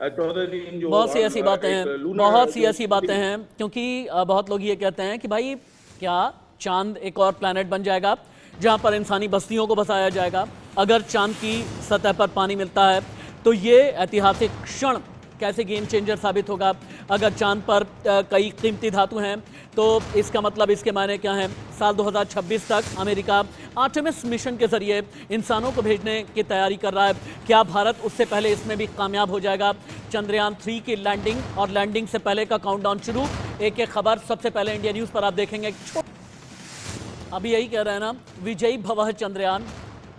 14 दिन जो बहुत सी ऐसी बातें हैं, बहुत सी ऐसी बातें हैं, क्योंकि बहुत लोग ये कहते हैं कि भाई क्या चांद एक और प्लैनेट बन जाएगा जहाँ पर इंसानी बस्तियों को बसाया जाएगा? अगर चांद की सतह पर पानी मिलता है तो ये ऐतिहासिक क्षण कैसे गेम चेंजर साबित होगा? अगर चांद पर कई कीमती धातु हैं तो इसका मतलब, इसके मायने क्या हैं? साल 2026 तक अमेरिका आर्टेमिस मिशन के जरिए इंसानों को भेजने की तैयारी कर रहा है। क्या भारत उससे पहले इसमें भी कामयाब हो जाएगा? चंद्रयान 3 की लैंडिंग और लैंडिंग से पहले का काउंटडाउन शुरू। एक एक खबर सबसे पहले इंडिया न्यूज़ पर आप देखेंगे। अभी यही कह रहे हैं ना, विजयी भवः चंद्रयान,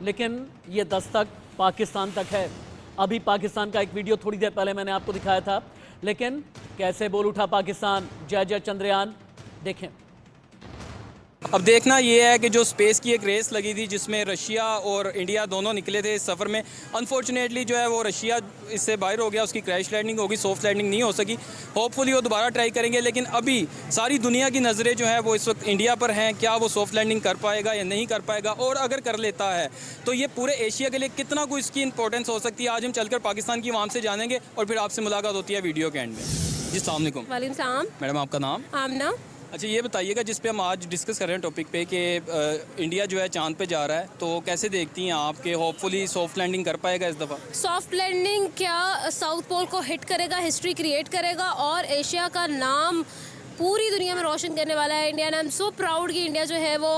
लेकिन ये दस्तक पाकिस्तान तक है। अभी पाकिस्तान का एक वीडियो थोड़ी देर पहले मैंने आपको दिखाया था, लेकिन कैसे बोल उठा पाकिस्तान, जय जय चंद्रयान। देखें, अब देखना ये है कि जो स्पेस की एक रेस लगी थी जिसमें रशिया और इंडिया दोनों निकले थे इस सफ़र में, अनफॉर्चुनेटली जो है वो रशिया इससे बाहर हो गया, उसकी क्रैश लैंडिंग होगी, सॉफ्ट लैंडिंग नहीं हो सकी। होपफुली वो दोबारा ट्राई करेंगे, लेकिन अभी सारी दुनिया की नज़रें जो है वो इस वक्त इंडिया पर हैं। क्या वो सॉफ्ट लैंडिंग कर पाएगा या नहीं कर पाएगा, और अगर कर लेता है तो ये पूरे एशिया के लिए कितना कुछ इसकी इंपॉर्टेंस हो सकती है, आज हम चलकर पाकिस्तान की आवाम से जानेंगे और फिर आपसे मुलाकात होती है वीडियो के एंड में। जी अस्सलाम वालेकुम। वालेकुम सलाम। मैडम आपका नाम? आमना। अच्छा ये बताइएगा, जिस पे हम आज डिस्कस कर रहे हैं टॉपिक पे कि इंडिया जो है चांद पे जा रहा है, तो कैसे देखती हैं आप कि होपफुली सॉफ्ट लैंडिंग कर पाएगा इस दफ़ा? सॉफ्ट लैंडिंग क्या साउथ पोल को हिट करेगा, हिस्ट्री क्रिएट करेगा और एशिया का नाम पूरी दुनिया में रोशन करने वाला है India. I am so proud कि इंडिया जो है वो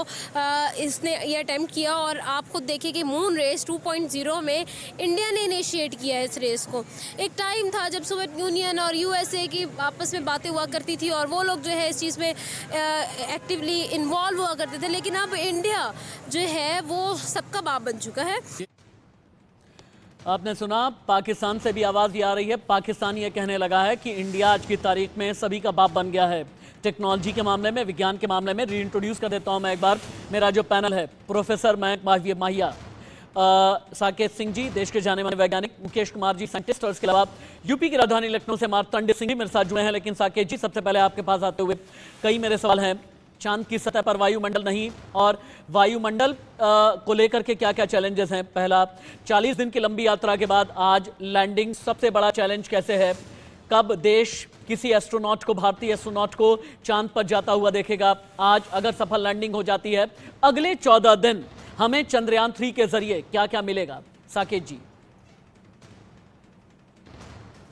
इसने ये अटेम्प्ट किया, और आप खुद देखिए कि मून रेस 2.0 में इंडिया ने इनिशिएट किया है इस रेस को। एक टाइम था जब सोवियत यूनियन और यूएसए की आपस में बातें हुआ करती थी और वो लोग जो है इस चीज़ में एक्टिवली इन्वॉल्व हुआ करते थे, लेकिन अब इंडिया जो है वो सबका बाप बन चुका है। आपने सुना, पाकिस्तान से भी आवाज़ ये आ रही है। पाकिस्तान ये कहने लगा है कि इंडिया आज की तारीख में सभी का बाप बन गया है। टेक्नोलॉजी के मामले में, विज्ञान के मामले में रीइंट्रोड्यूस कर देता हूँ मैं एक बार मेरा जो पैनल है। प्रोफेसर मयंक माहिया, साकेत सिंह जी देश के जाने माने वैज्ञानिक, मुकेश कुमार जी साइंटिस्ट, और इसके अलावा यूपी की राजधानी लखनऊ से मार्तंड सिंह जी मेरे साथ जुड़े हैं। लेकिन साकेत जी, सबसे पहले आपके पास आते हुए कई मेरे सवाल हैं। चांद की सतह पर वायुमंडल नहीं, और वायुमंडल को लेकर के क्या क्या चैलेंजेस हैं? पहला, 40 दिन की लंबी यात्रा के बाद आज लैंडिंग, सबसे बड़ा चैलेंज कैसे है? कब देश किसी एस्ट्रोनॉट को, भारतीय एस्ट्रोनॉट को चांद पर जाता हुआ देखेगा? आज अगर सफल लैंडिंग हो जाती है, अगले 14 दिन हमें चंद्रयान 3 के जरिए क्या क्या मिलेगा? साकेत जी।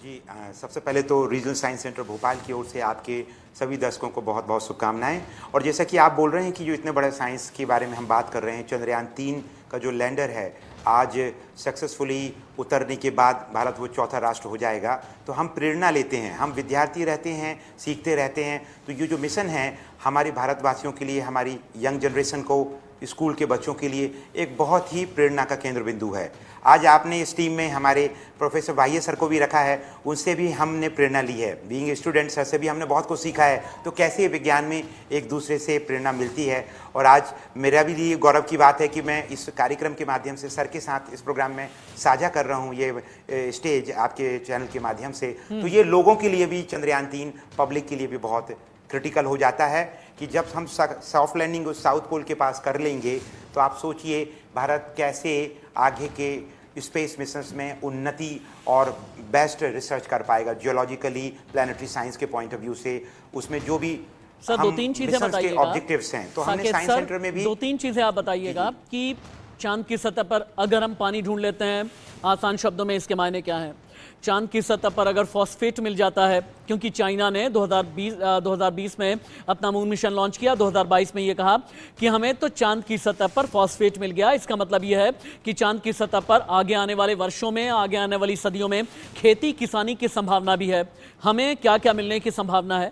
जी सबसे पहले तो रीजनल साइंस सेंटर भोपाल की ओर से आपके सभी दर्शकों को बहुत बहुत शुभकामनाएं। और जैसा कि आप बोल रहे हैं कि जो इतने बड़े साइंस के बारे में हम बात कर रहे हैं, चंद्रयान 3 का जो लैंडर है आज सक्सेसफुली उतरने के बाद भारत वो चौथा राष्ट्र हो जाएगा, तो हम प्रेरणा लेते हैं, हम विद्यार्थी रहते हैं, सीखते रहते हैं। तो ये जो मिशन है हमारे भारतवासियों के लिए, हमारी यंग जनरेशन को, स्कूल के बच्चों के लिए एक बहुत ही प्रेरणा का केंद्र बिंदु है। आज आपने इस टीम में हमारे प्रोफेसर भाइये सर को भी रखा है, उनसे भी हमने प्रेरणा ली है। बीइंग स्टूडेंट सर से भी हमने बहुत कुछ सीखा है। तो कैसे विज्ञान में एक दूसरे से प्रेरणा मिलती है। और आज मेरा भी लिए गौरव की बात है कि मैं इस कार्यक्रम के माध्यम से सर के साथ इस प्रोग्राम में साझा कर रहा हूँ ये स्टेज आपके चैनल के माध्यम से। तो ये लोगों के लिए भी, चंद्रयान 3 पब्लिक के लिए भी बहुत क्रिटिकल हो जाता है कि जब हम सॉफ्ट लैंडिंग उस साउथ पोल के पास कर लेंगे, तो आप सोचिए भारत कैसे आगे के स्पेस मिशंस में उन्नति और बेस्ट रिसर्च कर पाएगा, जियोलॉजिकली, प्लानिटरी साइंस के पॉइंट ऑफ व्यू से। उसमें जो भी सर दो तीन चीजें बताइएगा, ऑब्जेक्टिव्स हैं, तो हमने साइंस सेंटर में भी 2-3 चीजें आप बताइएगा कि चांद की सतह पर अगर हम पानी ढूंढ लेते हैं, आसान शब्दों में इसके मायने क्या है? चांद की सतह पर अगर फॉस्फेट मिल जाता है, क्योंकि चाइना ने 2020 में अपना मून मिशन लॉन्च किया, 2022 में ये कहा कि हमें तो चांद की सतह पर फॉस्फेट मिल गया। इसका मतलब ये है कि चांद की सतह पर आगे आने वाले वर्षों में, आगे आने वाली सदियों में खेती किसानी की संभावना भी है। हमें क्या क्या मिलने की संभावना है?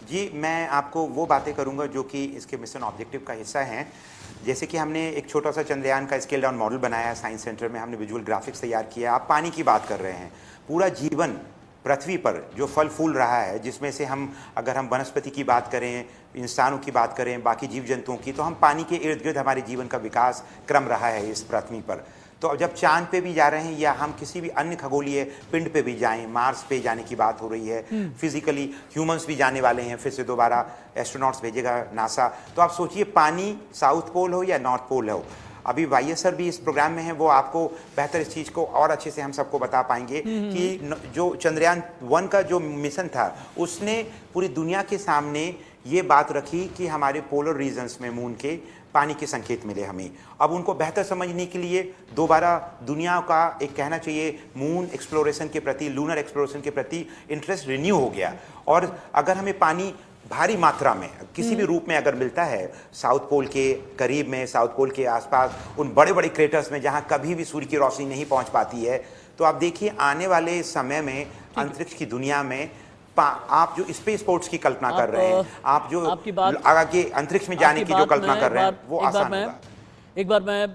जी मैं आपको वो बातें करूंगा जो कि इसके मिशन ऑब्जेक्टिव का हिस्सा हैं। जैसे कि हमने एक छोटा सा चंद्रयान का स्केल डाउन मॉडल बनाया है साइंस सेंटर में, हमने विजुअल ग्राफिक्स तैयार किया। आप पानी की बात कर रहे हैं, पूरा जीवन पृथ्वी पर जो फल फूल रहा है, जिसमें से हम अगर हम वनस्पति की बात करें, इंसानों की बात करें, बाकी जीव जंतुओं की, तो हम पानी के इर्द गिर्द हमारे जीवन का विकास क्रम रहा है इस पृथ्वी पर। तो जब चांद पे भी जा रहे हैं या हम किसी भी अन्य खगोलीय पिंड पे भी जाएं, मार्स पे जाने की बात हो रही है, फिजिकली ह्यूमंस भी जाने वाले हैं, फिर से दोबारा एस्ट्रोनॉट्स भेजेगा नासा। तो आप सोचिए पानी साउथ पोल हो या नॉर्थ पोल हो, अभी वाईए सर भी इस प्रोग्राम में हैं, वो आपको बेहतर इस चीज़ को और अच्छे से हम सबको बता पाएंगे कि जो चंद्रयान 1 का जो मिशन था उसने पूरी दुनिया के सामने ये बात रखी कि हमारे पोलर रीजन्स में मून के पानी के संकेत मिले हमें। अब उनको बेहतर समझने के लिए दोबारा दुनिया का एक कहना चाहिए मून एक्सप्लोरेशन के प्रति, लूनर एक्सप्लोरेशन के प्रति इंटरेस्ट रिन्यू हो गया। और अगर हमें पानी भारी मात्रा में किसी भी रूप में अगर मिलता है साउथ पोल के करीब में, साउथ पोल के आसपास, उन बड़े बड़े क्रेटर्स में जहां कभी भी सूर्य की रोशनी नहीं पहुंच पाती है, तो आप देखिए आने वाले समय में अंतरिक्ष की दुनिया में आप जो स्पेस स्पोर्ट्स की कल्पना कर रहे हैं, आप जो आगे अंतरिक्ष में जाने की जो कल्पना कर रहे हैं, वो आसान होगा। एक बार मैं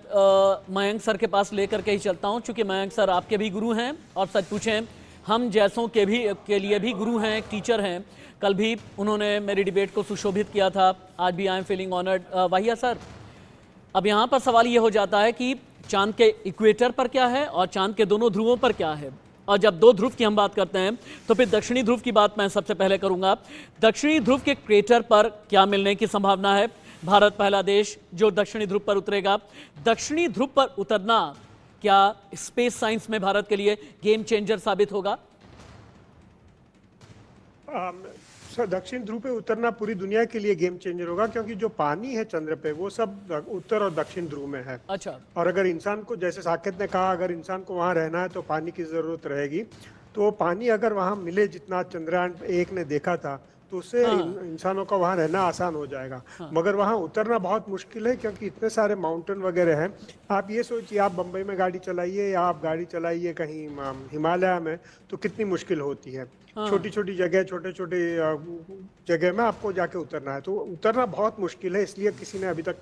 मयंक सर के पास लेकर के ही चलता हूं, चूंकि मयंक सर आपके भी गुरु हैं और सच पूछें हम जैसों के लिए भी गुरु हैं, टीचर हैं। कल भी उन्होंने मेरी डिबेट को सुशोभित किया था, आज भी आई एम फीलिंग ऑनर्ड। वाहिया सर, अब यहाँ पर सवाल ये हो जाता है कि चांद के इक्वेटर पर क्या है और चांद के दोनों ध्रुवों पर क्या है। और जब दो ध्रुव की हम बात करते हैं तो फिर दक्षिणी ध्रुव की बात मैं सबसे पहले करूंगा। दक्षिणी ध्रुव के क्रेटर पर क्या मिलने की संभावना है? भारत पहला देश जो दक्षिणी ध्रुव पर उतरेगा। दक्षिणी ध्रुव पर उतरना क्या स्पेस साइंस में भारत के लिए गेम चेंजर साबित होगा? सर, दक्षिण ध्रुव पे उतरना पूरी दुनिया के लिए गेम चेंजर होगा, क्योंकि जो पानी है चंद्र पे वो सब उत्तर और दक्षिण ध्रुव में है। अच्छा। और अगर इंसान को, जैसे साकेत ने कहा, अगर इंसान को वहाँ रहना है तो पानी की जरूरत रहेगी। तो पानी अगर वहाँ मिले जितना चंद्रयान 1 ने देखा था तो उससे इंसानों का वहाँ रहना आसान हो जाएगा। मगर वहाँ उतरना बहुत मुश्किल है, क्योंकि इतने सारे माउंटेन वगैरह हैं। आप ये सोचिए, आप बम्बई में गाड़ी चलाइए या आप गाड़ी चलाइए कहीं हिमालय में, तो कितनी मुश्किल होती है। छोटी छोटी जगह, छोटे छोटे जगह में आपको जाके उतरना है, तो उतरना बहुत मुश्किल है। इसलिए किसी ने अभी तक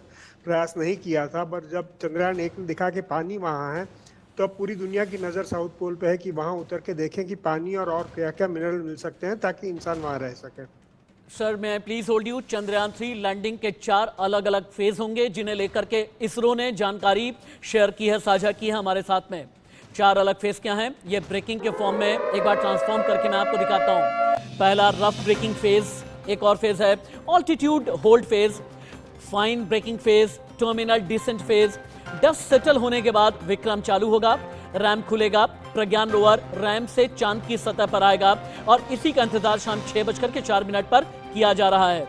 प्रयास नहीं किया था। पर जब चंद्रयान 1 ने दिखा कि पानी वहाँ है, तो अब पूरी दुनिया की नज़र साउथ पोल पे है कि वहाँ उतर के देखें कि पानी और क्या क्या मिनरल मिल सकते हैं ताकि इंसान वहाँ रह सके। सर, मैं please hold you. Chandrayaan 3 landing के 4 अलग अलग फेज होंगे, जिन्हें लेकर के इसरो ने जानकारी शेयर की है, साझा की है हमारे साथ में। 4 अलग फेज क्या हैं? ये ब्रेकिंग के फॉर्म में एक बार ट्रांसफॉर्म करके मैं आपको दिखाता हूँ। पहला रफ ब्रेकिंग फेज, एक और फेज है altitude hold phase, fine braking phase, terminal descent phase. Dust settle होने के बाद विक्रम चालू होगा, रैम्प खुलेगा, प्रज्ञान रोवर रैम्प से चांद की सतह पर आएगा और इसी का इंतजार शाम 6:04 पर किया जा रहा है।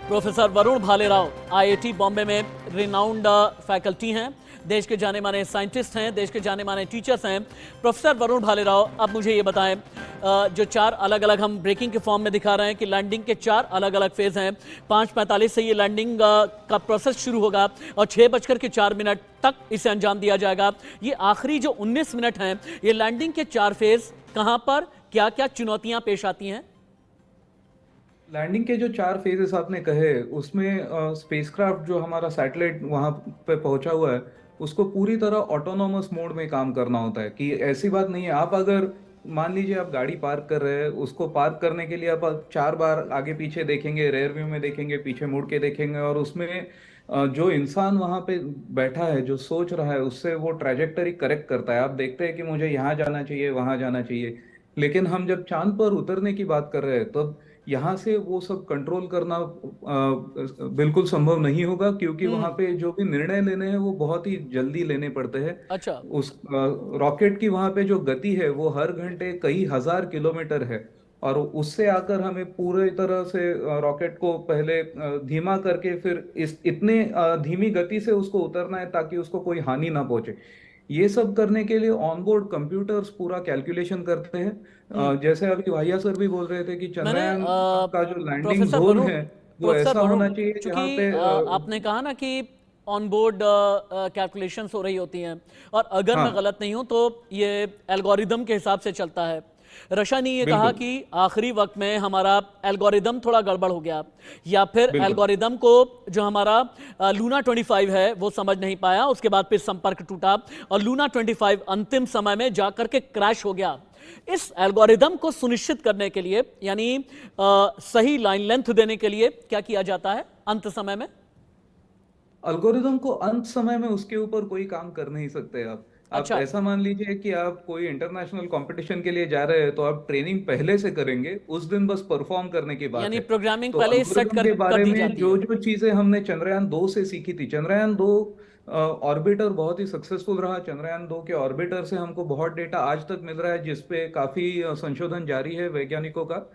प्रोफेसर वरुण भालेराव IIT बॉम्बे में रिनाउंड फैकल्टी हैं, देश के जाने माने साइंटिस्ट हैं, देश के जाने माने टीचर्स हैं। प्रोफेसर वरुण भालेराव, अब मुझे ये बताएं, जो 4 अलग अलग हम ब्रेकिंग के फॉर्म में दिखा रहे हैं कि लैंडिंग के 4 अलग अलग फेज हैं। 5:45 से ये लैंडिंग का प्रोसेस शुरू होगा और 6:04 तक इसे अंजाम दिया जाएगा। ये आखिरी जो 19 मिनट हैं, ये लैंडिंग के 4 फेज कहाँ पर क्या क्या चुनौतियां पेश आती हैं? लैंडिंग के जो 4 फेजेस आपने कहे, उसमें स्पेसक्राफ्ट जो हमारा सैटेलाइट वहां पे पहुंचा हुआ है, उसको पूरी तरह ऑटोनोमस मोड में काम करना होता है। कि ऐसी बात नहीं है, आप अगर मान लीजिए आप गाड़ी पार्क कर रहे हैं, उसको पार्क करने के लिए आप 4 बार आगे पीछे देखेंगे, रेयर व्यू में देखेंगे, पीछे मुड़ के देखेंगे, और उसमें जो इंसान वहां पे बैठा है, जो सोच रहा है, उससे वो ट्रैजेक्टरी करेक्ट करता है। आप देखते हैं कि मुझे यहाँ जाना चाहिए, वहां जाना चाहिए। लेकिन हम जब चांद पर उतरने की बात कर रहे हैं, तब यहाँ से वो सब कंट्रोल करना बिल्कुल संभव नहीं होगा, क्योंकि वहां पे जो भी निर्णय लेने हैं वो बहुत ही जल्दी लेने पड़ते हैं। अच्छा। उस रॉकेट की वहां पे जो गति है वो हर घंटे कई हजार किलोमीटर है, और उससे आकर हमें पूरे तरह से रॉकेट को पहले धीमा करके फिर इतने धीमी गति से उसको उतरना है ताकि उसको कोई हानि ना पहुंचे। ये सब करने के लिए ऑनबोर्ड कंप्यूटर्स पूरा कैलकुलेशन करते हैं। जैसे अभी भैया सर भी बोल रहे थे कि चंद्रयान का जो लैंडिंग जोन है वो ऐसा होना चाहिए जहाँ पे आपने कहा ना कि ऑनबोर्ड कैलकुलेशंस हो रही होती हैं, और अगर मैं गलत नहीं हूं तो ये एल्गोरिदम के हिसाब से चलता है। रशा ने ये कहा कि आखिरी वक्त में हमारा एल्गोरिदम थोड़ा गड़बड़ हो गया, या फिर एल्गोरिदम को जो हमारा लूना 25 है वो समझ नहीं पाया, उसके बाद फिर संपर्क टूटा और लूना 25 अंतिम समय में जाकर के क्रैश हो गया। इस एल्गोरिदम को सुनिश्चित करने के लिए, यानी सही लाइन लेंथ देने के लिए क्या किया जाता है अंत समय में? एल्गोरिदम को अंत समय में उसके ऊपर कोई काम कर नहीं सकते आप। अच्छा। ऐसा मान लीजिए कि आप कोई इंटरनेशनल कंपटीशन के लिए जा रहे हैं, तो आप ट्रेनिंग पहले से करेंगे, उस दिन बस परफॉर्म करने की बात यानी है। प्रोग्रामिंग तो पहले सेट कर के बारे दी में जाती जो है। जो चीजें हमने चंद्रयान 2 से सीखी थी, चंद्रयान 2 ऑर्बिटर बहुत ही सक्सेसफुल रहा। चंद्रयान 2 के ऑर्बिटर से हमको बहुत डेटा आज तक मिल रहा है, जिसपे काफी संशोधन जारी है वैज्ञानिकों का,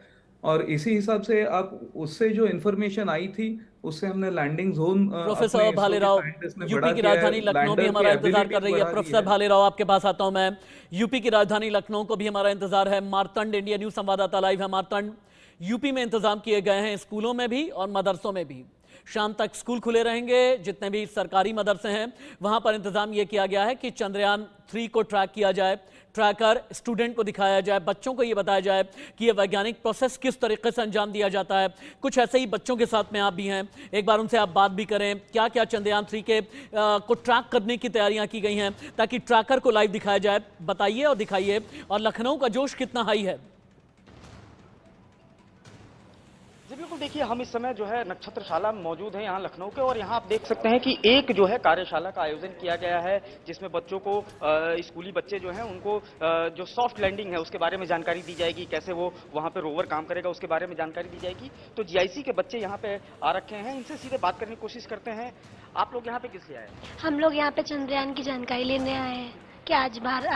और इसी हिसाब से आप उससे जो इंफॉर्मेशन आई थी उससे हमने landing zone. Professor Bhalerao, UP की राजधानी लखनऊ भी हमारा इंतजार कर रही है। प्रोफेसर भालेराव, आपके पास आता हूं मैं। यूपी की राजधानी लखनऊ को भी हमारा इंतजार है। मार्तंड इंडिया न्यूज संवाददाता लाइव है। मार्तंड, यूपी में इंतजाम किए गए हैं स्कूलों में भी और मदरसों में भी। शाम तक स्कूल खुले रहेंगे। जितने भी सरकारी मदरसे हैं वहां पर इंतजाम यह किया गया है कि चंद्रयान 3 को ट्रैक किया जाए, ट्रैकर स्टूडेंट को दिखाया जाए, बच्चों को ये बताया जाए कि ये वैज्ञानिक प्रोसेस किस तरीके से अंजाम दिया जाता है। कुछ ऐसे ही बच्चों के साथ में आप भी हैं, एक बार उनसे आप बात भी करें, क्या क्या चंद्रयान 3 के को ट्रैक करने की तैयारियां की गई हैं ताकि ट्रैकर को लाइव दिखाया जाए। बताइए और दिखाइए, और लखनऊ का जोश कितना हाई है? जी बिल्कुल, देखिए हम इस समय जो है नक्षत्रशाला में मौजूद हैं यहाँ लखनऊ के, और यहाँ आप देख सकते हैं कि एक जो है कार्यशाला का आयोजन किया गया है जिसमें बच्चों को स्कूली बच्चे जो हैं उनको जो सॉफ्ट लैंडिंग है उसके बारे में जानकारी दी जाएगी, कैसे वो वहाँ पे रोवर काम करेगा उसके बारे में जानकारी दी जाएगी। तो जीआईसी के बच्चे यहाँ पे आ रखे हैं, इनसे सीधे बात करने की कोशिश करते हैं। आप लोग यहाँ पे किस लिए आए? हम लोग यहाँ पे चंद्रयान की जानकारी लेने आए हैं कि आज भारत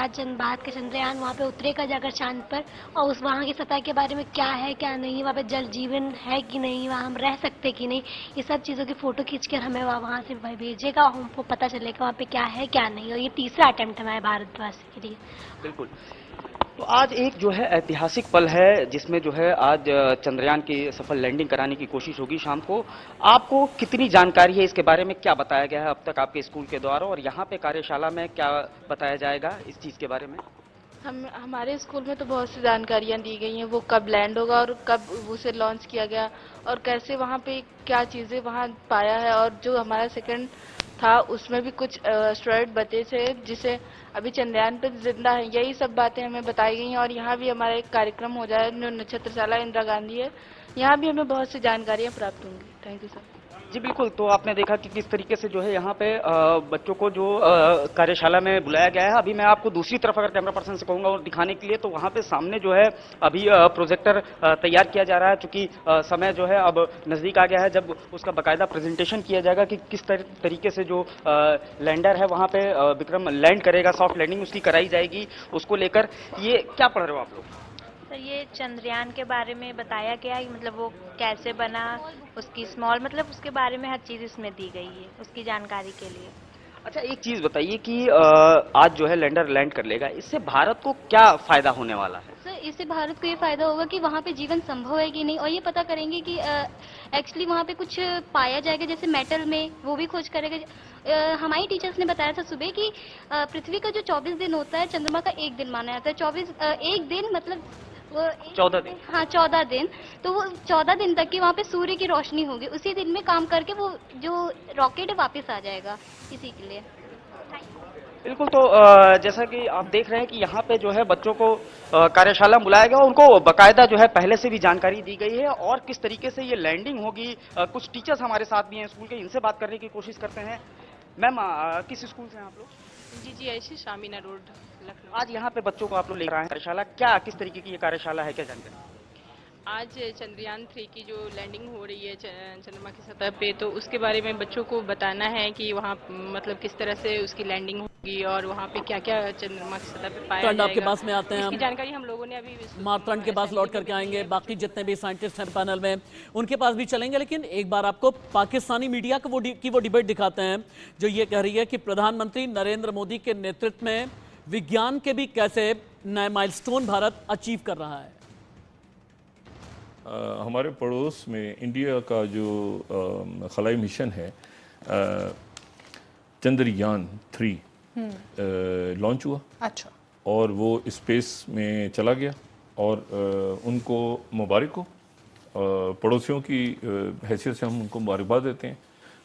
का चंद्रयान वहाँ पे उतरेगा जाकर चांद पर, और उस वहाँ की सतह के बारे में क्या है क्या नहीं, वहाँ पे जल जीवन है कि नहीं, वहाँ हम रह सकते कि नहीं, ये सब चीज़ों की फोटो खींचकर हमें वहाँ से भेजेगा और हमको पता चलेगा वहाँ पे क्या है क्या नहीं। और ये तीसरा अटेम्प्ट हमारे भारतवासी के लिए। बिल्कुल, तो आज एक जो है ऐतिहासिक पल है जिसमें जो है आज चंद्रयान की सफल लैंडिंग कराने की कोशिश होगी शाम को। आपको कितनी जानकारी है इसके बारे में, क्या बताया गया है अब तक आपके स्कूल के द्वारा, और यहाँ पे कार्यशाला में क्या बताया जाएगा इस चीज़ के बारे में? हमारे स्कूल में तो बहुत सी जानकारियाँ दी गई हैं, वो कब लैंड होगा और कब उसे लॉन्च किया गया और कैसे वहाँ पे क्या चीज़ें वहाँ पाया है, और जो हमारा सेकंड था उसमें भी कुछ एस्टेरॉयड बचे थे जिसे अभी चंद्रयान पे जिंदा है। यही सब बातें हमें बताई गई हैं, और यहाँ भी हमारा एक कार्यक्रम हो जाए जो नक्षत्रशाला इंदिरा गांधी है, यहाँ भी हमें बहुत सी जानकारियाँ प्राप्त होंगी। Thank you sir. जी बिल्कुल, तो आपने देखा कि किस तरीके से जो है यहाँ पे बच्चों को जो कार्यशाला में बुलाया गया है। अभी मैं आपको दूसरी तरफ अगर कैमरा पर्सन से कहूँगा और दिखाने के लिए, तो वहाँ पे सामने जो है अभी प्रोजेक्टर तैयार किया जा रहा है, चूंकि समय जो है अब नज़दीक आ गया है जब उसका बाकायदा प्रेजेंटेशन किया जाएगा कि किस तरीके से जो लैंडर है वहाँ पे विक्रम लैंड करेगा, सॉफ्ट लैंडिंग उसकी कराई जाएगी। उसको लेकर ये क्या पढ़ रहे हो आप लोग? सर ये चंद्रयान के बारे में बताया गया है, मतलब वो कैसे बना, उसकी स्मॉल मतलब उसके बारे में हर चीज़ इसमें दी गई है उसकी जानकारी के लिए। अच्छा, एक चीज़ बताइए कि आज जो है लैंडर लैंड कर लेगा, इससे भारत को क्या फायदा होने वाला है? सर इससे भारत को ये फायदा होगा कि वहाँ पे जीवन संभव है कि नहीं, और ये पता करेंगे कि एक्चुअली वहाँ पे कुछ पाया जाएगा जैसे मेटल में, वो भी खोज करेगा। हमारी टीचर्स ने बताया था सुबह कि पृथ्वी का जो 24 दिन होता है चंद्रमा का 1 दिन माना जाता है। एक दिन मतलब 14 दिन। हाँ 14 दिन, तो वो 14 दिन तक की वहाँ पे सूर्य की रोशनी होगी, उसी दिन में काम करके वो जो रॉकेट है वापस आ जाएगा इसी के लिए। बिल्कुल, तो जैसा कि आप देख रहे हैं कि यहाँ पे जो है बच्चों को कार्यशाला में बुलाया गया, उनको बाकायदा जो है पहले से भी जानकारी दी गई है और किस तरीके से ये लैंडिंग होगी। कुछ टीचर्स हमारे साथ भी हैं स्कूल के, इनसे बात करने की कोशिश करते हैं। मैम किस स्कूल से हैं आप लोग? जी ऐसी शामीना रोड लखनऊ। आज यहाँ पे बच्चों को आप लोग ले रहे हैं कार्यशाला, क्या किस तरीके की ये कार्यशाला है, क्या जानकारी? आज चंद्रयान 3 की जो लैंडिंग हो रही है चंद्रमा की सतह पे, तो उसके बारे में बच्चों को बताना है कि वहाँ मतलब किस तरह से उसकी लैंडिंग होगी और वहाँ पे क्या क्या चंद्रमा की सतह पे पाया जाएगा। आपके पास में आते हैं, इसकी जानकारी हम लोगों ने अभी मातरंड के पास लौट करके आएंगे। बाकी जितने भी साइंटिस्ट हैं पैनल में उनके पास भी चलेंगे, लेकिन एक बार आपको पाकिस्तानी मीडिया की वो डिबेट दिखाते हैं जो ये कह रही है कि प्रधानमंत्री नरेंद्र मोदी के नेतृत्व में विज्ञान के भी कैसे नए माइलस्टोन भारत अचीव कर रहा है। हमारे पड़ोस में इंडिया का जो खलाई मिशन है चंद्रयान 3 लॉन्च हुआ। अच्छा। और वो स्पेस में चला गया और उनको मुबारक हो, पड़ोसियों की हैसियत से हम उनको मुबारकबाद देते हैं।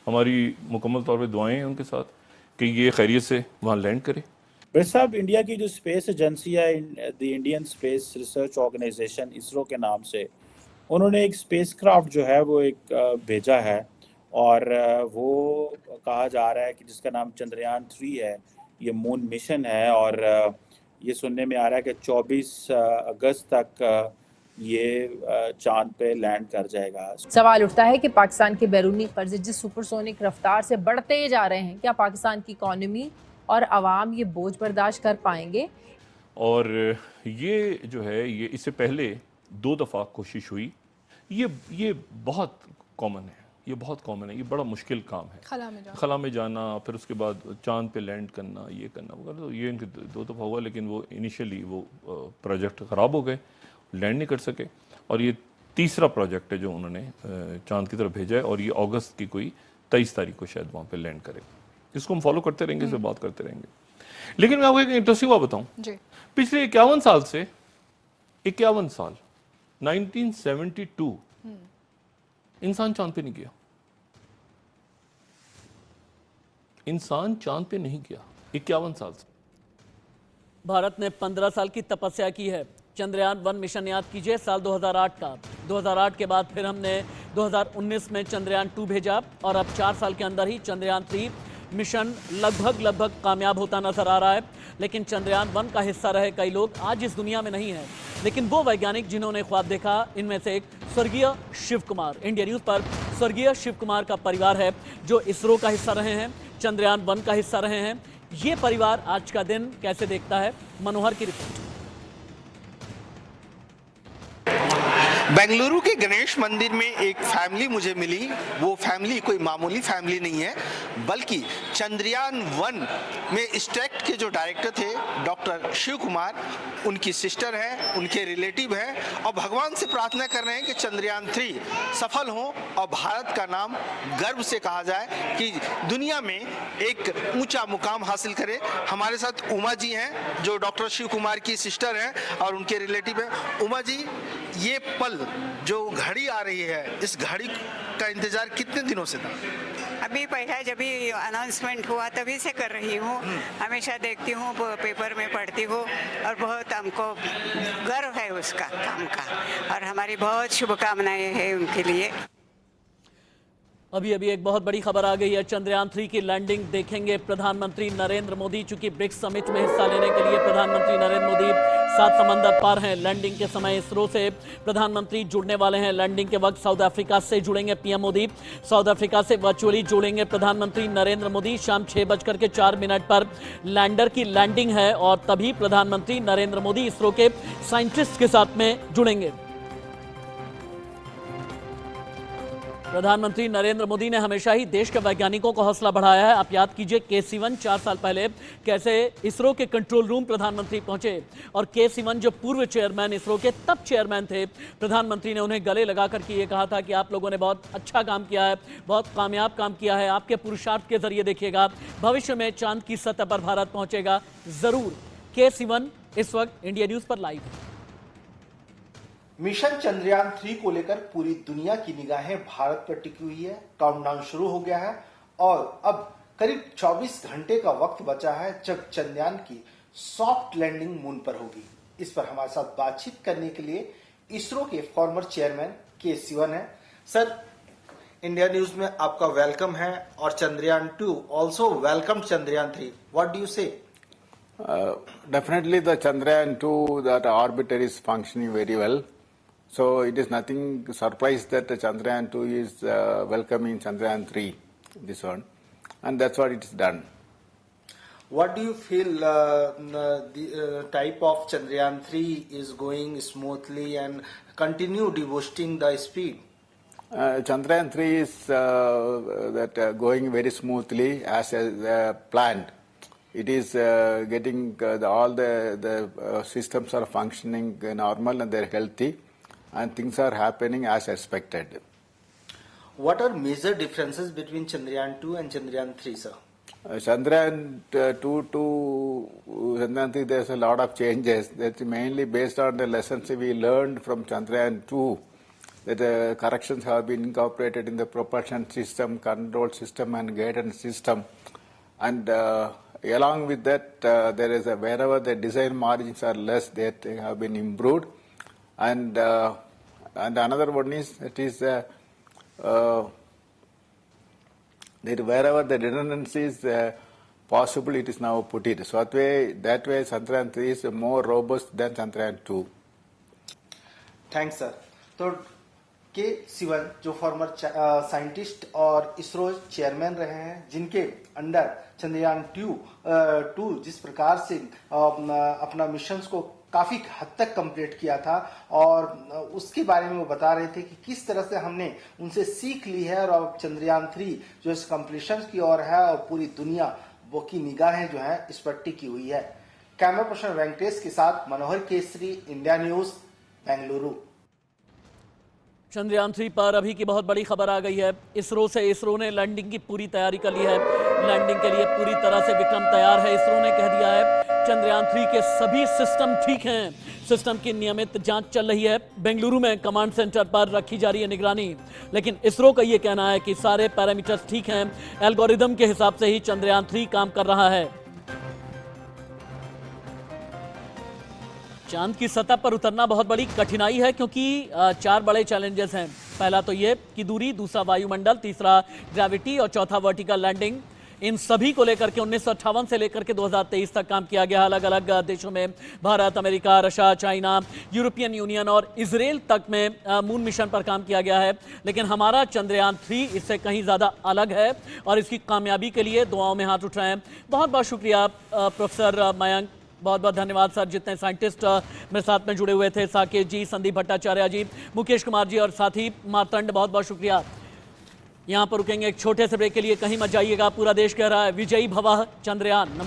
हमारी मुकम्मल तौर पे दुआएं हैं उनके साथ कि ये खैरियत से वहाँ लैंड करे। भाई साहब, इंडिया की जो स्पेस एजेंसी है the Indian space research organisation ISRO के नाम से, उन्होंने एक स्पेसक्राफ्ट जो है वो एक भेजा है और वो कहा जा रहा है कि जिसका नाम चंद्रयान 3 है। ये मून मिशन है और ये सुनने में आ रहा है कि 24 अगस्त तक ये चांद पे लैंड कर जाएगा। सवाल उठता है कि पाकिस्तान के बैरूनी कर्जे जिस सुपरसोनिक रफ्तार से बढ़ते जा रहे हैं, क्या पाकिस्तान की इकॉनमी और आवाम ये बोझ बर्दाश्त कर पाएंगे? और ये जो है ये इससे पहले 2 दफ़ा कोशिश हुई। ये बहुत कॉमन है, ये बहुत कॉमन है, ये बड़ा मुश्किल काम है। खला में जाना, फिर उसके बाद चांद पे लैंड करना, ये करना वगैरह, तो ये इनके 2 दफ़ा हुआ, लेकिन वो इनिशियली वो प्रोजेक्ट ख़राब हो गए, लैंड नहीं कर सके। और ये तीसरा प्रोजेक्ट है जो उन्होंने चांद की तरफ भेजा है, और ये अगस्त की कोई 23 तारीख को शायद वहाँ पे लैंड करेगा। इसको हम फॉलो करते रहेंगे, इससे बात करते रहेंगे। लेकिन मैं आपको एक इंटरेस्टिंग बात बताऊं, पिछले 51 साल से 51 साल 1972 इंसान चांद पे नहीं गया। इंसान चांद पे नहीं गया 51 साल से। भारत ने 15 साल की तपस्या की है। चंद्रयान 1 मिशन याद कीजिए, साल 2008 का। 2008 के बाद फिर हमने 2019 में चंद्रयान 2 भेजा, और अब 4 साल के अंदर ही चंद्रयान 3 मिशन लगभग कामयाब होता नजर आ रहा है। लेकिन चंद्रयान 1 का हिस्सा रहे कई लोग आज इस दुनिया में नहीं है, लेकिन वो वैज्ञानिक जिन्होंने ख्वाब देखा, इनमें से एक स्वर्गीय शिव कुमार। इंडिया न्यूज पर स्वर्गीय शिव कुमार का परिवार है जो इसरो का हिस्सा रहे हैं, चंद्रयान 1 का हिस्सा रहे हैं। ये परिवार आज का दिन कैसे देखता है, मनोहर की रिपोर्ट। बेंगलुरु के गणेश मंदिर में एक फैमिली मुझे मिली। वो फैमिली कोई मामूली फैमिली नहीं है, बल्कि चंद्रयान 1 में स्टेक्ट के जो डायरेक्टर थे डॉक्टर शिव कुमार, उनकी सिस्टर है, उनके रिलेटिव हैं, और भगवान से प्रार्थना कर रहे हैं कि चंद्रयान 3 सफल हो और भारत का नाम गर्व से कहा जाए कि दुनिया में एक ऊंचा मुकाम हासिल करे। हमारे साथ उमा जी हैं जो डॉक्टर शिव कुमार की सिस्टर हैं और उनके रिलेटिव हैं। उमा जी, ये पल जो घड़ी आ रही है, इस घड़ी का इंतजार कितने दिनों से था? अभी पहला जब भी अनाउंसमेंट हुआ तभी से कर रही हूँ। हमेशा देखती हूँ, पेपर में पढ़ती हूँ, और बहुत हमको गर्व है उसका काम का, और हमारी बहुत शुभकामनाएं हैं उनके लिए। अभी एक बहुत बड़ी खबर आ गई है। चंद्रयान 3 की लैंडिंग देखेंगे प्रधानमंत्री नरेंद्र मोदी। चूंकि ब्रिक्स समिट में हिस्सा लेने के लिए प्रधानमंत्री नरेंद्र मोदी 7 समंदर पार हैं। लैंडिंग के समय इसरो से प्रधानमंत्री जुड़ने वाले हैं। लैंडिंग के वक्त साउथ अफ्रीका से जुड़ेंगे पीएम मोदी। साउथ अफ्रीका से वर्चुअली जुड़ेंगे प्रधानमंत्री नरेंद्र मोदी। शाम 6:04 पर लैंडर की लैंडिंग है, और तभी प्रधानमंत्री नरेंद्र मोदी इसरो के साइंटिस्ट के साथ में जुड़ेंगे। प्रधानमंत्री नरेंद्र मोदी ने हमेशा ही देश के वैज्ञानिकों को हौसला बढ़ाया है। आप याद कीजिए के सिवन 4 साल पहले कैसे इसरो के कंट्रोल रूम प्रधानमंत्री पहुंचे, और के सिवन जो पूर्व चेयरमैन इसरो के तब चेयरमैन थे, प्रधानमंत्री ने उन्हें गले लगा करके ये कहा था कि आप लोगों ने बहुत अच्छा काम किया है, बहुत कामयाब काम किया है, आपके पुरुषार्थ के जरिए देखिएगा भविष्य में चांद की सतह पर भारत पहुंचेगा जरूर। के सिवन इस वक्त इंडिया न्यूज पर लाइव है। मिशन चंद्रयान 3 को लेकर पूरी दुनिया की निगाहें भारत पर टिकी हुई है। काउंटडाउन शुरू हो गया है और अब करीब 24 घंटे का वक्त बचा है जब चंद्रयान की सॉफ्ट लैंडिंग मून पर होगी। इस पर हमारे साथ बातचीत करने के लिए इसरो के फॉर्मर चेयरमैन के सिवन है। सर, इंडिया न्यूज में आपका वेलकम है, और Chandrayaan 2 also welcome Chandrayaan 3। What do you से? Definitely the Chandrayaan 2, that orbiter is functioning very well. So it is nothing surprise that the Chandrayaan 2 is welcoming Chandrayaan 3, this one, and that's what it is done. What do you feel the type of Chandrayaan 3 is going smoothly and continue boosting the speed? Chandrayaan 3 is going very smoothly as planned. It is getting all the systems are functioning normal and they're healthy, and things are happening as expected. What are major differences between Chandrayaan 2 and Chandrayaan 3, sir? Chandrayaan 2 to Chandrayaan 3, there's a lot of changes. That's mainly based on the lessons we learned from Chandrayaan 2. That corrections have been incorporated in the propulsion system, control system, and guidance system, and along with that, there is wherever the design margins are less, that have been improved, and another one is that wherever the redundancy is possible, it is now put it. So that way Chandrayaan 3 is more robust than Chandrayaan 2. Thanks, sir. तो के सिवन जो farmer scientist और ISRO chairman रहे हैं, जिनके under Chandrayaan 2 जिस प्रकार से अपना मिशंस को काफी हद तक कंप्लीट किया था, और उसके बारे में वो बता रहे थे कि किस तरह से हमने उनसे सीख ली है, और अब चंद्रयान 3 जो इस कंप्लीशन की ओर है, और पूरी दुनिया वो की निगाहें जो है इस पर टिकी हुई है। कैमरा पर्सन वेंकटेश के साथ मनोहर केसरी, इंडिया न्यूज, बेंगलुरु। चंद्रयान 3 पर अभी की बहुत बड़ी खबर आ गई है। इसरो ने लैंडिंग की पूरी तैयारी कर ली है। लैंडिंग के लिए पूरी तरह से विक्रम तैयार है। इसरो ने कह दिया है चंद्रयान 3 के सभी सिस्टम ठीक हैं। सिस्टम की नियमित जांच चल रही है। बेंगलुरु में कमांड सेंटर पर रखी जा रही है निगरानी। लेकिन इसरो का यह कहना है कि सारे पैरामीटर्स ठीक हैं। एल्गोरिदम के हिसाब से ही चंद्रयान 3 काम कर रहा है। चांद की सतह पर उतरना बहुत बड़ी कठिनाई है, क्योंकि 4 बड़े चैलेंजेस हैं। पहला तो ये कि दूरी, दूसरा वायुमंडल, तीसरा ग्रेविटी और चौथा वर्टिकल लैंडिंग। इन सभी को लेकर के 1958 से लेकर के 2023 तक काम किया गया। अलग अलग देशों में Bharat, America, Russia, China, European union और इजराइल तक में मून मिशन पर काम किया गया है। लेकिन हमारा चंद्रयान 3 इससे कहीं ज़्यादा अलग है और इसकी कामयाबी के लिए दुआओं में हाथ उठाएं। बहुत बहुत शुक्रिया प्रोफेसर मयंक, बहुत बहुत धन्यवाद सर। जितने साइंटिस्ट मेरे साथ में जुड़े हुए थे, साकेत जी, संदीप भट्टाचार्य जी, मुकेश कुमार जी और साथी मातंड, बहुत बहुत शुक्रिया। यहाँ पर रुकेंगे एक छोटे से ब्रेक के लिए, कहीं मत जाइएगा। पूरा देश कह रहा है विजयी भवः चंद्रयान।